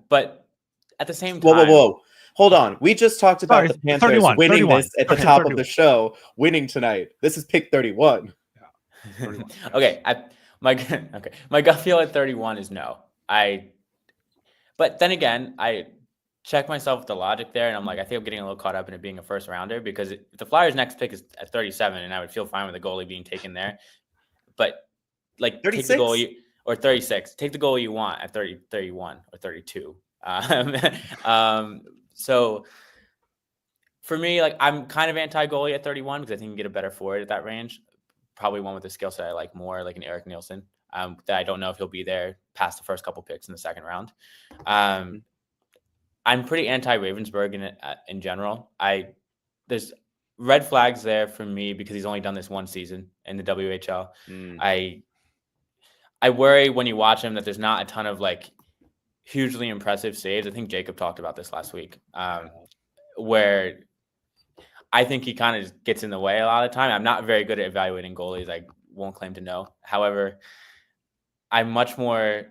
But at the same time... Whoa. Hold on. We just talked about the Panthers winning this at the top of the show, winning tonight. This is pick 31. Yeah. 31. Okay. My gut feel at 31 is no. But then again, I check myself with the logic there, and I'm like, I think I'm getting a little caught up in it being a first rounder because if the Flyers' next pick is at 37, and I would feel fine with the goalie being taken there. But like 36? Take the goalie... Or 36. Take the goal you want at 30, 31, or 32. So for me, like I'm kind of anti-goalie at 31 because I think you can get a better forward at that range. Probably one with the skill set I like more, like an Eric Nielsen. That I don't know if he'll be there past the first couple picks in the second round. I'm pretty anti-Ravensburg in general. There's red flags there for me because he's only done this one season in the WHL. I worry when you watch him that there's not a ton of like hugely impressive saves. I think Jacob talked about this last week, where I think he kind of gets in the way a lot of the time. I'm not very good at evaluating goalies. I won't claim to know. However, I much more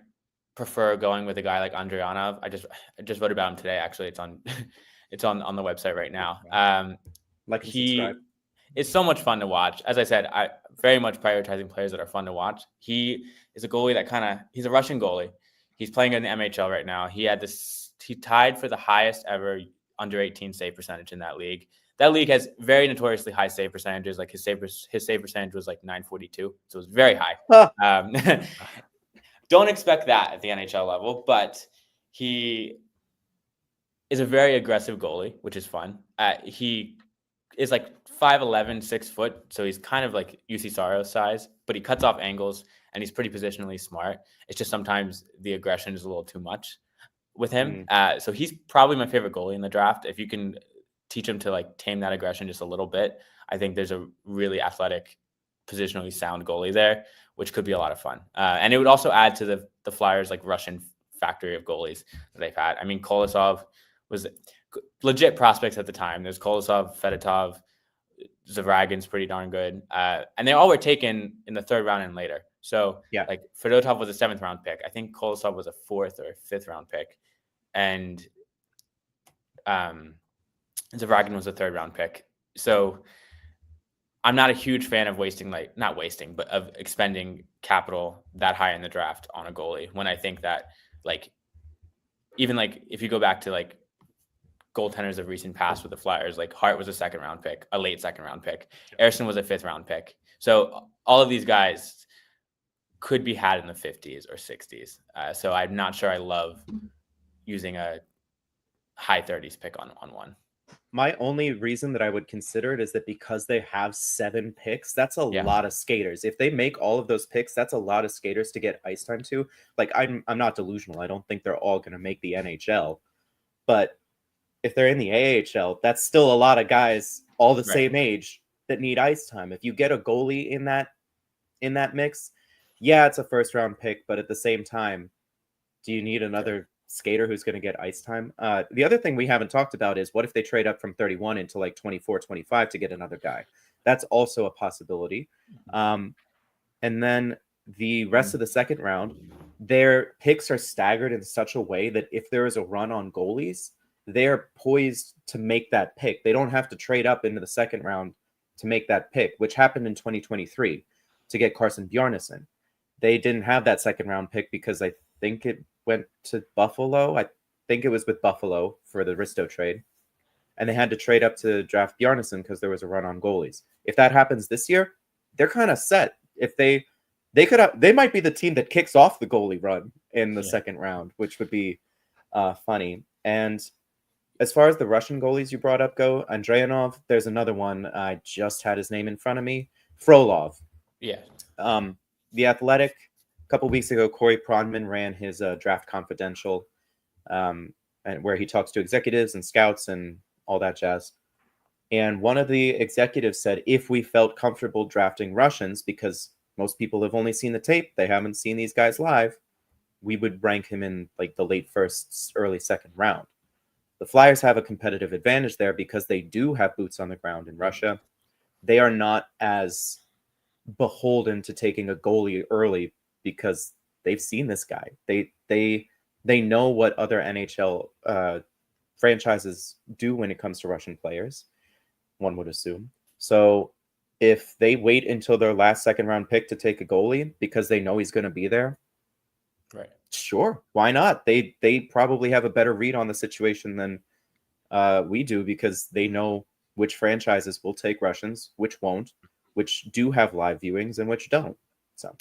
prefer going with a guy like Andrianov. I just wrote about him today. Actually, it's on It's on the website right now. Like and subscribe. It's so much fun to watch. As I said, I very much prioritizing players that are fun to watch. He is a goalie that he's a Russian goalie. He's playing in the MHL right now. He tied for the highest ever under 18 save percentage in that league. That league has very notoriously high save percentages. Like his save percentage was like 942, so it was very high. Don't expect that at the NHL level, but he is a very aggressive goalie, which is fun. He is like 5'11", 6 foot, so he's kind of like UC Saros size, but he cuts off angles and he's pretty positionally smart. It's just sometimes the aggression is a little too much with him. So he's probably my favorite goalie in the draft. If you can teach him to like tame that aggression just a little bit, I think there's a really athletic, positionally sound goalie there, which could be a lot of fun. And it would also add to the Flyers like Russian factory of goalies that they've had. I mean, Kolosov was legit prospects at the time. There's Kolosov, Fedotov, Zavragin's pretty darn good. And they all were taken in the 3rd round and later. So like Fedotov was a 7th round pick. I think Kolosov was a 4th or 5th round pick. And Zavragin was a 3rd round pick. So I'm not a huge fan of of expending capital that high in the draft on a goalie, when I think that like, even like if you go back to like goaltenders of recent past with the Flyers, like Hart was a 2nd round pick, a late 2nd round pick. Ersson was a 5th round pick. So all of these guys could be had in the 50s or 60s. So I'm not sure I love using a high 30s pick on one. My only reason that I would consider it is that because they have 7 picks, that's a lot of skaters. If they make all of those picks, that's a lot of skaters to get ice time to. Like I'm not delusional. I don't think they're all going to make the NHL, but if they're in the AHL, that's still a lot of guys all the same age that need ice time. If you get a goalie in that mix, it's a 1st round pick, but at the same time, do you need another skater who's going to get ice time? The other thing we haven't talked about is what if they trade up from 31 into like 24, 25 to get another guy? That's also a possibility. And then the rest of the 2nd round, their picks are staggered in such a way that if there is a run on goalies, they're poised to make that pick. They don't have to trade up into the 2nd round to make that pick, which happened in 2023 to get Carson Bjarnason. They didn't have that 2nd round pick because I think it went to Buffalo. I think it was with Buffalo for the Risto trade. And they had to trade up to draft Bjarnason because there was a run on goalies. If that happens this year, they're kind of set. If they might be the team that kicks off the goalie run in the 2nd round, which would be funny. And as far as the Russian goalies you brought up go, Andreyanov, there's another one. I just had his name in front of me. Frolov. Yeah. The Athletic, a couple weeks ago, Corey Pronman ran his Draft Confidential, and where he talks to executives and scouts and all that jazz. And one of the executives said, if we felt comfortable drafting Russians, because most people have only seen the tape, they haven't seen these guys live, we would rank him in like the late 1st, early 2nd round. The Flyers have a competitive advantage there because they do have boots on the ground in Russia. They are not as beholden to taking a goalie early because they've seen this guy. They know what other NHL franchises do when it comes to Russian players, one would assume. So if they wait until their last 2nd round pick to take a goalie because they know he's going to be there, right? Sure, why not? They probably have a better read on the situation than we do because they know which franchises will take Russians, which won't, which do have live viewings and which don't. So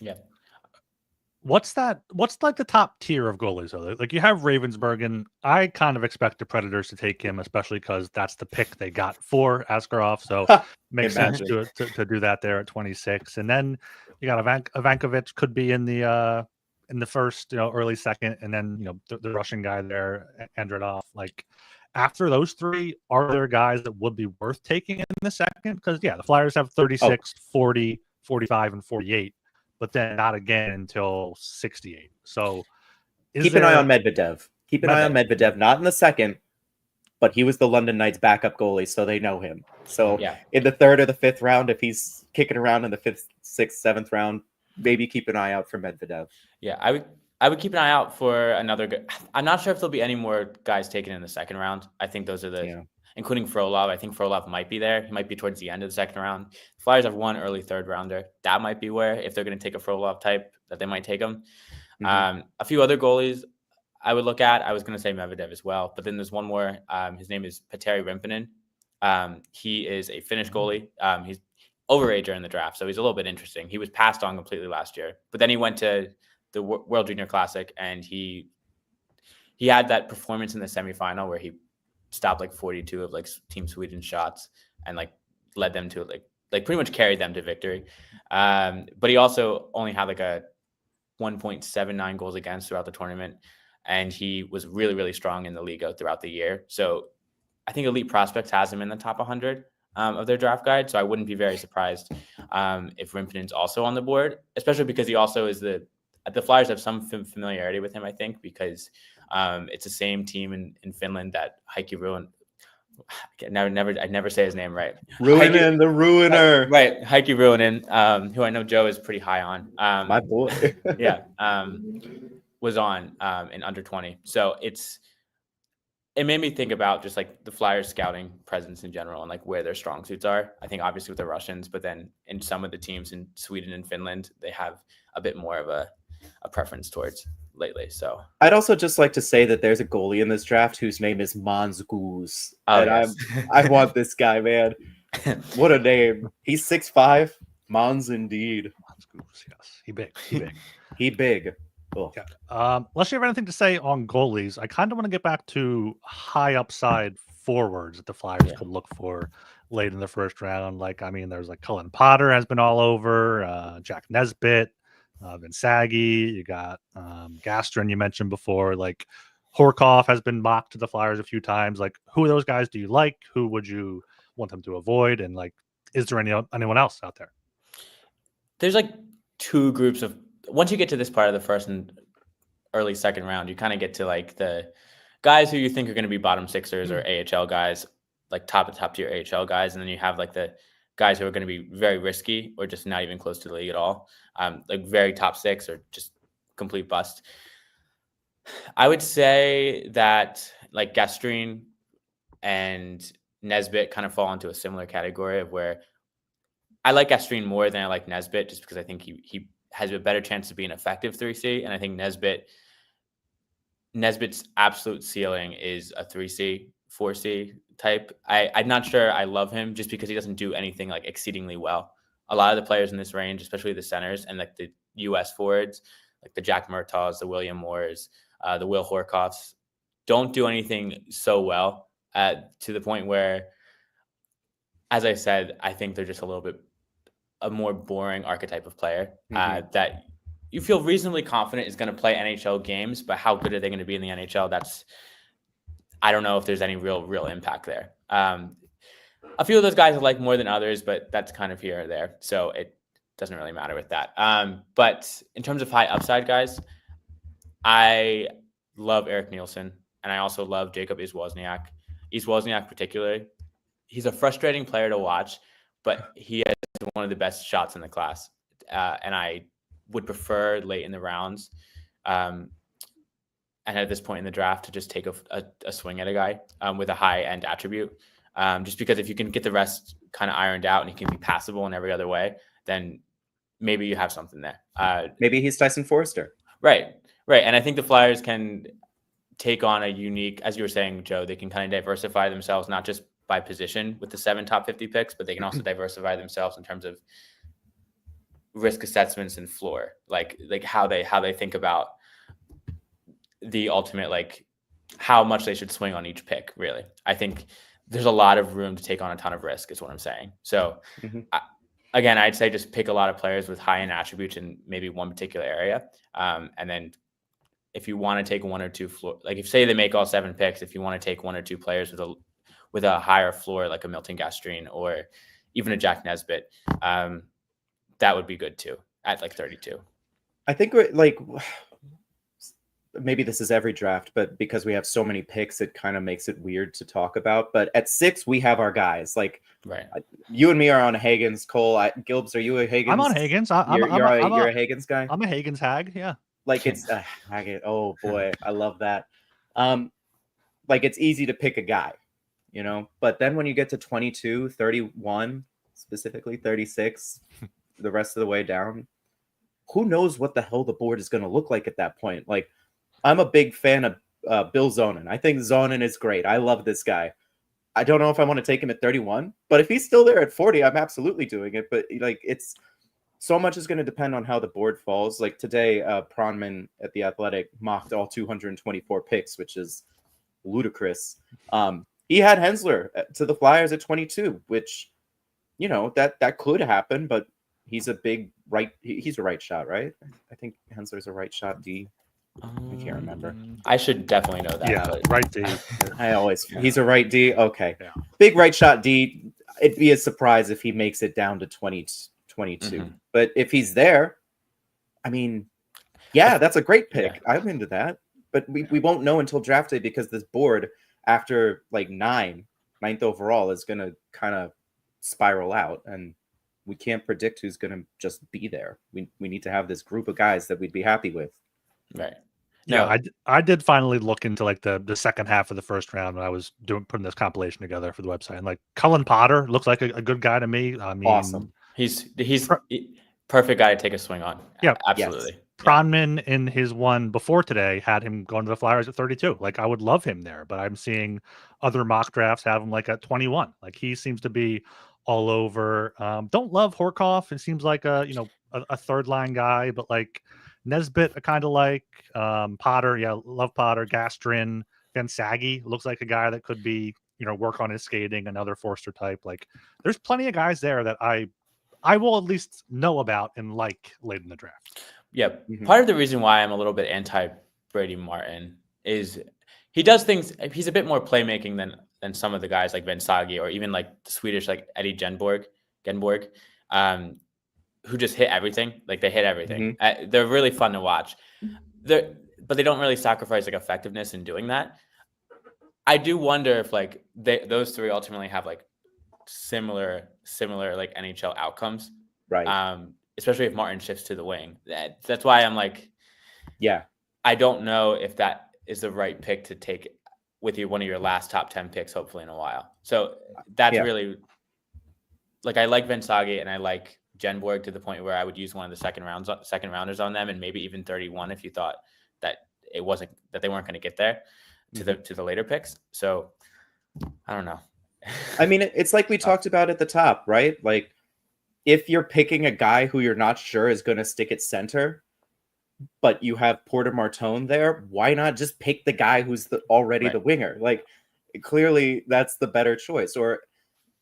What's like the top tier of goalies? Though? Like you have Ravensburg, I kind of expect the Predators to take him, especially because that's the pick they got for Askarov. So makes sense to do that there at 26. And then you got Ivankovic could be in the 1st, early 2nd, and then the Russian guy there, Androdov. Like after those 3, are there guys that would be worth taking in the 2nd? Because the Flyers have 36, 40, 45, and 48. But then not again until 68. So keep an eye on Medvedev. Keep an eye on Medvedev, not in the 2nd, but he was the London Knights backup goalie, so they know him. So in the 3rd or the 5th round, if he's kicking around in the 5th, 6th, 7th round, maybe keep an eye out for Medvedev. Yeah, I would I would keep an eye out for another. I'm not sure if there'll be any more guys taken in the second round. I think those are including Frolov. I think Frolov might be there. He might be towards the end of the second round. The Flyers have one early third rounder. That might be where, if they're going to take a Frolov type, that they might take him. A few other goalies I would look at. I was going to say Medvedev as well, but then there's one more. His name is Petteri Rimponen. He is a Finnish goalie. He's overage during the draft, so he's a little bit interesting. He was passed on completely last year, but then he went to the World Junior Classic, and he had that performance in the semifinal where he stopped like 42 of like Team Sweden shots and like led them to like pretty much carried them to victory. But he also only had like a 1.79 goals against throughout the tournament, and he was really, really strong in the Liga throughout the year. So I think Elite Prospects has him in the top 100 of their draft guide. So I wouldn't be very surprised if Rimponen's also on the board, especially because he also is the Flyers have some familiarity with him, I think, because it's the same team in Finland that Heikki Ruohonen. I never say his name right. Ruohonen, the ruiner. Right, Heikki Ruohonen, who I know Joe is pretty high on. My boy. Yeah, was on in under 20. So it made me think about just like the Flyers scouting presence in general and like where their strong suits are. I think obviously with the Russians, but then in some of the teams in Sweden and Finland, they have a bit more of a preference towards lately. So I'd also just like to say that there's a goalie in this draft whose name is Måns Goose. Oh, and yes. I want this guy, man. What a name. He's 6'5". Måns indeed. Måns Goose, yes. He big. He big. He big. Cool. Yeah. Unless you have anything to say on goalies, I kind of want to get back to high upside forwards that the Flyers could look for late in the first round. Like, I mean, there's like Cullen Potter has been all over, Jack Nesbitt, Vinsagi, you got Gastrin you mentioned before, like Horkoff has been mocked to the Flyers a few times. Like, who of those guys do you like? Who would you want them to avoid? And like, is there anyone else out there? There's like two groups of, once you get to this part of the first and early second round, you kind of get to like the guys who you think are going to be bottom sixers or AHL guys, like top tier AHL guys. And then you have like the guys who are going to be very risky or just not even close to the league at all. Like very top six or just complete bust. I would say that like Gastrin and Nesbitt kind of fall into a similar category of where I like Gastrin more than I like Nesbitt, just because I think he has a better chance to be an effective 3C. And I think Nesbitt's absolute ceiling is a 3C, 4C type. I'm not sure I love him just because he doesn't do anything like exceedingly well. A lot of the players in this range, especially the centers and like the US forwards, like the Jack Murtaughs, the William Moores, the Will Horkoffs, don't do anything so well to the point where, as I said, I think they're just a little bit a more boring archetype of player that you feel reasonably confident is going to play NHL games, but how good are they going to be in the NHL? I don't know if there's any real impact there. A few of those guys I like more than others, but that's kind of here or there. So it doesn't really matter with that. But in terms of high upside guys, I love Eric Nielsen, and I also love Jacob Izwozniak. Izwozniak particularly, he's a frustrating player to watch, but he has one of the best shots in the class. And I would prefer late in the rounds and at this point in the draft to just take a swing at a guy with a high end attribute. Just because if you can get the rest kind of ironed out and he can be passable in every other way, then maybe you have something there. Maybe he's Tyson Forster. Right. And I think the Flyers can take on a unique, as you were saying, Joe, they can kind of diversify themselves, not just by position with the 7 top 50 picks, but they can also diversify themselves in terms of risk assessments and floor, like how they think about the ultimate, like how much they should swing on each pick. Really, I think there's a lot of room to take on a ton of risk is what I'm saying. So again, I'd say just pick a lot of players with high end attributes in maybe one particular area. And then if you want to take one or two floor, like if say they make all 7 picks, if you want to take 1 or 2 players with a higher floor, like a Milton Gastrin or even a Jack Nesbitt, that would be good too at like 32. I think like maybe this is every draft, but because we have so many picks, it kind of makes it weird to talk about. But at 6, we have our guys. Like, right, you and me are on Hagens. Cole, Gilbs, are you a Hagens? I'm on Hagens. You're a Hagens guy. I'm a Hagens hag. Yeah. Like it's oh boy, I love that. Like it's easy to pick a guy, but then when you get to 22, 31, specifically 36, the rest of the way down, who knows what the hell the board is going to look like at that point. Like I'm a big fan of Bill Zonin. I think Zonin is great. I love this guy. I don't know if I want to take him at 31, but if he's still there at 40, I'm absolutely doing it. But like it's so much is going to depend on how the board falls. Like today, Pronman at The Athletic mocked all 224 picks, which is ludicrous. He had Hensler to the Flyers at 22, which, that could happen, but he's a big he's a right shot, right? I think Hensler's a right shot D. I can't remember. I should definitely know that. Yeah, but... right D. He's a right D. Okay. Yeah. Big right shot D. It'd be a surprise if he makes it down to 22. Mm-hmm. But if he's there, I mean, yeah, that's a great pick. Yeah. I'm into that. But we won't know until draft day because this board, after like ninth overall, is going to kind of spiral out. And we can't predict who's going to just be there. We need to have this group of guys that we'd be happy with. Right. Yeah, I did finally look into like the second half of the first round when I was putting this compilation together for the website. And like Cullen Potter looks like a good guy to me. I mean, awesome. He's perfect guy to take a swing on. Yeah, absolutely. Yes. Pronman in his one before today had him going to the Flyers at 32. Like I would love him there, but I'm seeing other mock drafts have him like at 21. Like he seems to be all over. Don't love Horkoff. It seems like a third line guy, but like Nesbitt, I kind of like Potter. Yeah, love Potter. Gastrin, Van Sagi looks like a guy that could be, work on his skating. Another Forster type. Like, there's plenty of guys there that I will at least know about and like late in the draft. Yeah, part of the reason why I'm a little bit anti Brady Martin is he does things. He's a bit more playmaking than some of the guys like Van Sagi or even like the Swedish like Eddie Genborg. Who just hit everything. Like they hit everything. They're really fun to watch. But they don't really sacrifice like effectiveness in doing that. I do wonder if like those three ultimately have like similar like NHL outcomes. Right. Especially if Martin shifts to the wing. That's why I'm like, yeah, I don't know if that is the right pick to take with you one of your last top 10 picks, hopefully in a while. So that's really like, I like Van Sagi and I like Genborg to the point where I would use one of the second rounders on them, and maybe even 31 if you thought that they weren't going to get there to the later picks. So I don't know. I mean, it's like we talked about at the top, right? Like if you're picking a guy who you're not sure is going to stick at center, but you have Porter Martone there, why not just pick the guy who's already the winger? Like clearly that's the better choice. Or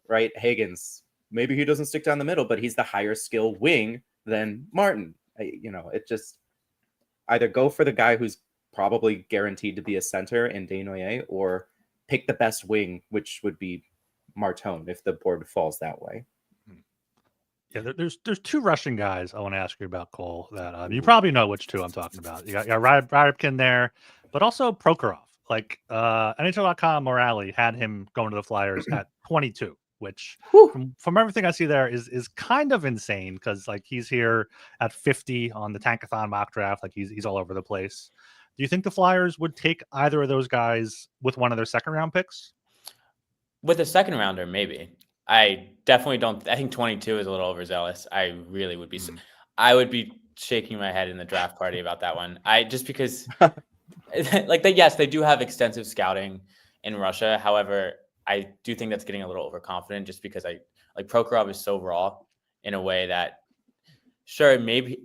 right, Higgins. Maybe he doesn't stick down the middle, but he's the higher skill wing than Martin. It just either go for the guy who's probably guaranteed to be a center in Desnoyers, or pick the best wing, which would be Martone if the board falls that way. Yeah, there's two Russian guys I want to ask you about, Cole, that you probably know which two I'm talking about. You got Rybkin there, but also Prokhorov. Like NHL.com Morale had him going to the Flyers at 22. Which from everything I see there is kind of insane because like he's here at 50 on the Tankathon mock draft. Like he's all over the place. Do you think the Flyers would take either of those guys with one of their second round picks? With a second rounder, maybe. I definitely don't. I think 22 is a little overzealous. I really would be. I would be shaking my head in the draft party about that one. Because yes, they do have extensive scouting in Russia. However, I do think that's getting a little overconfident just because Prokhorov is so raw in a way that sure, maybe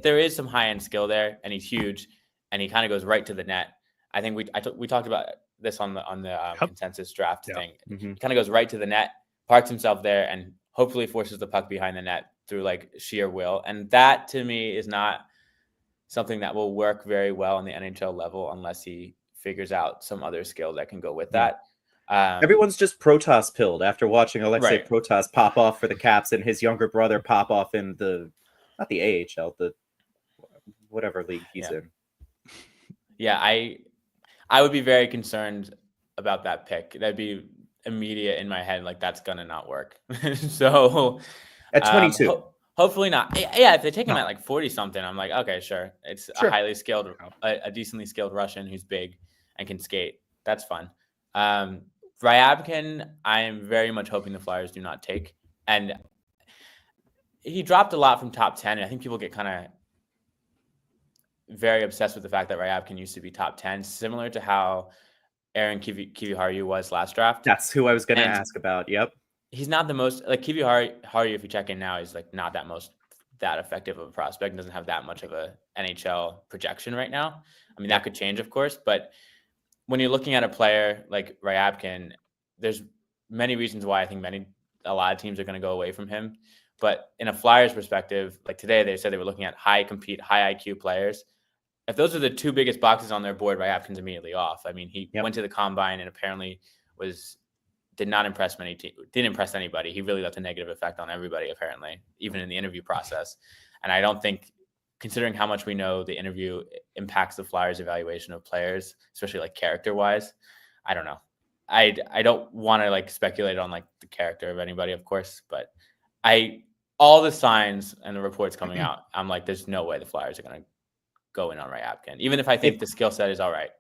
there is some high end skill there and he's huge and he kind of goes right to the net. I think we talked about this on the consensus draft thing. He kind of goes right to the net, parks himself there and hopefully forces the puck behind the net through like sheer will. And that to me is not something that will work very well on the NHL level unless he figures out some other skill that can go with that. Everyone's just Protas pilled after watching Alexei Protas pop off for the Caps and his younger brother pop off in not the AHL, the whatever league he's in. Yeah, I would be very concerned about that pick. That'd be immediate in my head, like that's gonna not work. So at 22, Hopefully not. Yeah, if they take him No. at like 40 something, I'm like, okay, sure. It's Sure. a highly skilled, a decently skilled Russian who's big and can skate. That's fun. Ryabkin, I am very much hoping the Flyers do not take. And he dropped a lot from top 10. And I think people get kind of very obsessed with the fact that Ryabkin used to be top 10, similar to how Aaron Kiviharju was last draft. That's who I was going to ask about. Yep. He's not the most, like Kiviharju, if you check in now, is like not that effective of a prospect and doesn't have that much of a NHL projection right now. I mean, that could change, of course, but when you're looking at a player like Ryabkin, there's many reasons why I think a lot of teams are going to go away from him. But in a Flyers perspective, like today, they said they were looking at high IQ players. If those are the two biggest boxes on their board, Ryabkin's immediately off. I mean, he went to the combine and apparently didn't impress anybody. He really left a negative effect on everybody, apparently, even in the interview process. And I don't think, considering how much we know the interview impacts the Flyers' evaluation of players, especially like character-wise, I don't know. I don't want to like speculate on like the character of anybody, of course, but all the signs and the reports coming out, I'm like, there's no way the Flyers are going to go in on Ryabkin, even if I think the skill set is all right.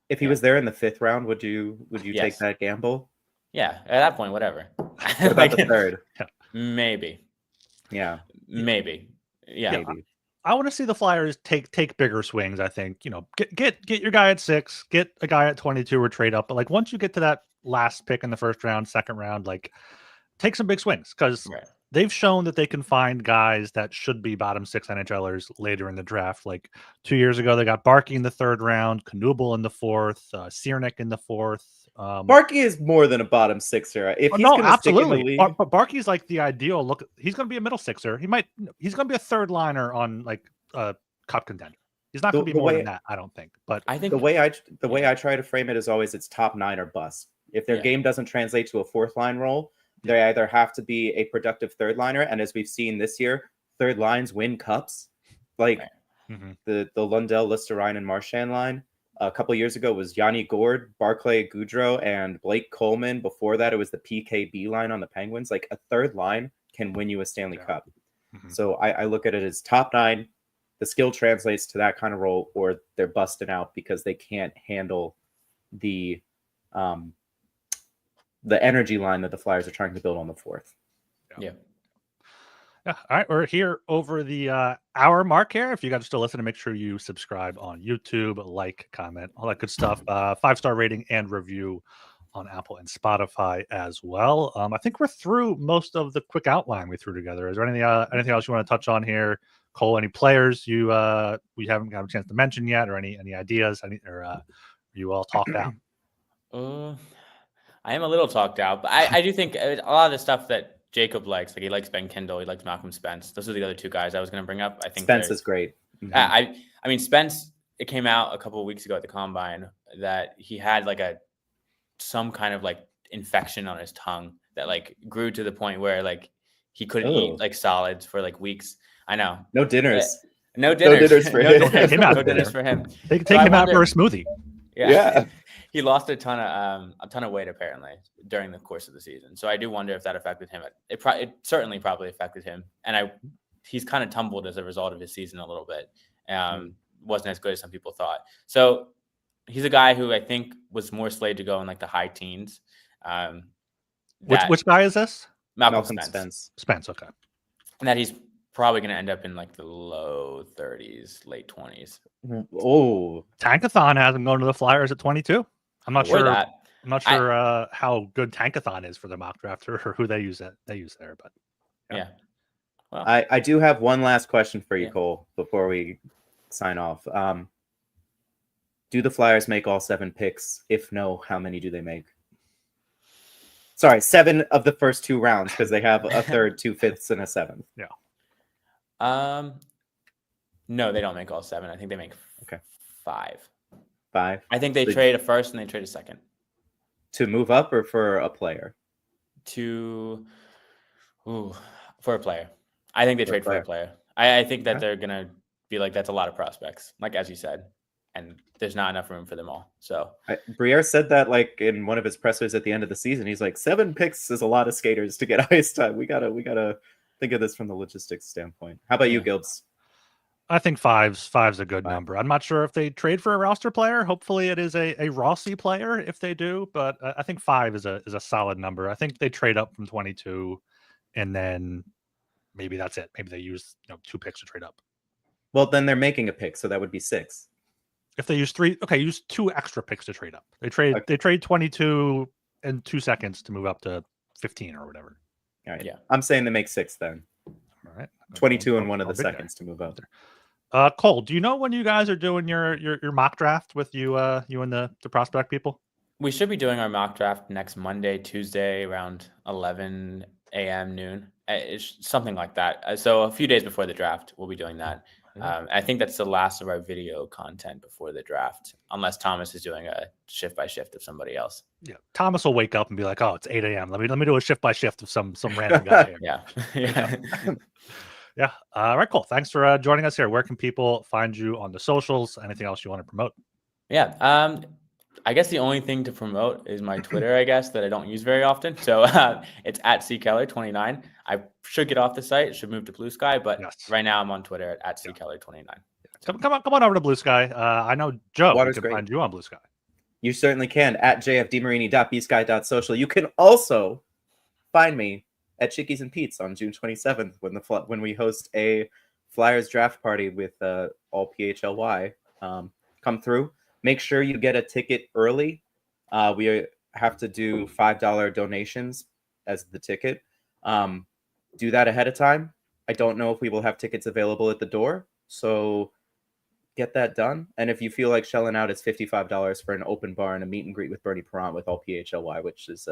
If he was there in the 5th round, would you take that gamble? Yeah, at that point, whatever. What about the 3rd? Maybe. Yeah. Maybe. Yeah. Maybe. I want to see the Flyers take bigger swings. I think, get your guy at 6, get a guy at 22 or trade up. But like once you get to that last pick in the 1st round, 2nd round, like take some big swings because they've shown that they can find guys that should be bottom 6 NHLers later in the draft. Like 2 years ago, they got Barkey in the 3rd round, Knubel in the 4th, Ciernik in the 4th. Barkey is more than a bottom 6er. If he's absolutely. Stick in the league, but Barkey's like the ideal look. He's going to be a middle 6er. He's going to be a 3rd liner on like a cup contender. He's not going to be more than that, I don't think. But I think the way I try to frame it is always it's top 9 or bust. If their game doesn't translate to a 4th line role, they either have to be a productive 3rd liner, and as we've seen this year, 3rd lines win cups. Like the Lundell, Listerine, and Marchand line. A couple years ago was Yanni Gourde, Barclay Goudreau, and Blake Coleman. Before that, it was the PKB line on the Penguins. Like a 3rd line can win you a Stanley Cup. So I look at it as top 9. The skill translates to that kind of role, or they're busting out because they can't handle the energy line that the Flyers are trying to build on the 4th. Yeah. All right, we're here over the hour mark here. If you guys are still listening, make sure you subscribe on YouTube, like, comment, all that good stuff. 5-star rating and review on Apple and Spotify as well. I think we're through most of the quick outline we threw together. Is there anything else you want to touch on here, Cole? Any players we haven't got a chance to mention yet, or any ideas? Are you all talked out? I am a little talked out, but I do think a lot of the stuff that Jacob likes, like he likes Ben Kendall, he likes Malcolm Spence. Those are the other 2 guys I was going to bring up. I think Spence is great. I mean, Spence, it came out a couple of weeks ago at the combine that he had like some kind of like infection on his tongue that like grew to the point where like he couldn't eat like solids for like weeks. I know. No dinners. No dinners for him. No dinners for him. Take him out for a smoothie. Yeah. He lost a ton of weight apparently during the course of the season. So I do wonder if that affected him. It certainly probably affected him. And he's kind of tumbled as a result of his season a little bit. Wasn't as good as some people thought. So he's a guy who I think was more slated to go in like the high teens. Which guy is this? Malcolm Spence. Spence, okay. And that he's probably going to end up in like the low 30s, late 20s. Oh, Tankathon has him going to the Flyers at 22. I'm not sure. That. I'm not sure how good Tankathon is for the mock draft or who they use there, but yeah. Well, I do have one last question for you, Cole, before we sign off. Do the Flyers make all 7 picks? If no, how many do they make? Sorry, 7 of the first 2 rounds because they have a 3rd, 2 5ths, and a 7th. Yeah. No, they don't make all 7. I think they make 5. 5. I think they trade a 1st and they trade a 2nd. To move up or for a player? For a player. I think they trade for a player. I think that they're gonna be like, that's a lot of prospects, like as you said, and there's not enough room for them all. So Briere said that like in one of his pressers at the end of the season. He's like, 7 picks is a lot of skaters to get ice time. We gotta think of this from the logistics standpoint. How about you, Gilbs? I think five's a good number. I'm not sure if they trade for a roster player. Hopefully it is a Rossi player if they do, but I think 5 is a solid number. I think they trade up from 22 and then maybe that's it. Maybe they use 2 picks to trade up. Well, then they're making a pick, so that would be 6. If they use 3, okay, use 2 extra picks to trade up. They trade 22 and 2 seconds to move up to 15 or whatever. All right. Yeah. I'm saying they make 6 then. All right. 22 and 1 of the seconds to move up. Cole, do you know when you guys are doing your mock draft with you and the prospect people? We should be doing our mock draft next Monday, Tuesday, around 11 a.m. noon. It's something like that. So a few days before the draft, we'll be doing that. I think that's the last of our video content before the draft, unless Thomas is doing a shift by shift of somebody else. Yeah, Thomas will wake up and be like, "Oh, it's 8 a.m. Let me do a shift by shift of some random guy here." Yeah. Yeah. All right, cool. Thanks for joining us here. Where can people find you on the socials? Anything else you want to promote? Yeah. I guess the only thing to promote is my Twitter, I guess, that I don't use very often. So it's at ckeller29. I should get off the site, should move to Blue Sky, but right now I'm on Twitter at ckeller29. Come on over to Blue Sky. I know Joe, we can find you on Blue Sky. You certainly can at jfdmarini.bsky.social. You can also find me at Chickies and Pete's on June 27th when we host a Flyers draft party with all PHLY. Come through. Make sure you get a ticket early. We have to do $5 donations as the ticket. Do that ahead of time. I don't know if we will have tickets available at the door, so get that done. And if you feel like shelling out, it's $55 for an open bar and a meet and greet with Bernie Perrant with all PHLY, which is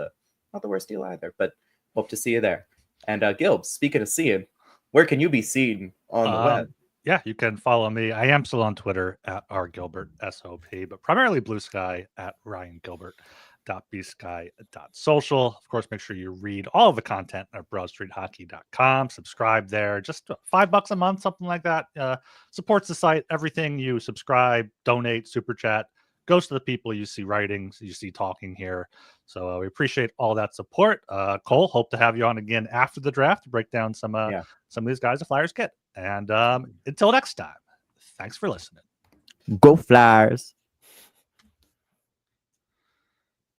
not the worst deal either, but hope to see you there. And Gilbs, speaking of seeing, where can you be seen on the web? Yeah, you can follow me. I am still on Twitter at rgilbertsop, but primarily Blue Sky at ryangilbert.bsky.social. Of course, make sure you read all of the content at broadstreethockey.com. Subscribe there. Just $5 a month, something like that. Supports the site. Everything you subscribe, donate, super chat goes to the people you see writing, you see talking here. So we appreciate all that support. Cole, hope to have you on again after the draft to break down some of these guys the Flyers get. And until next time, thanks for listening. Go Flyers.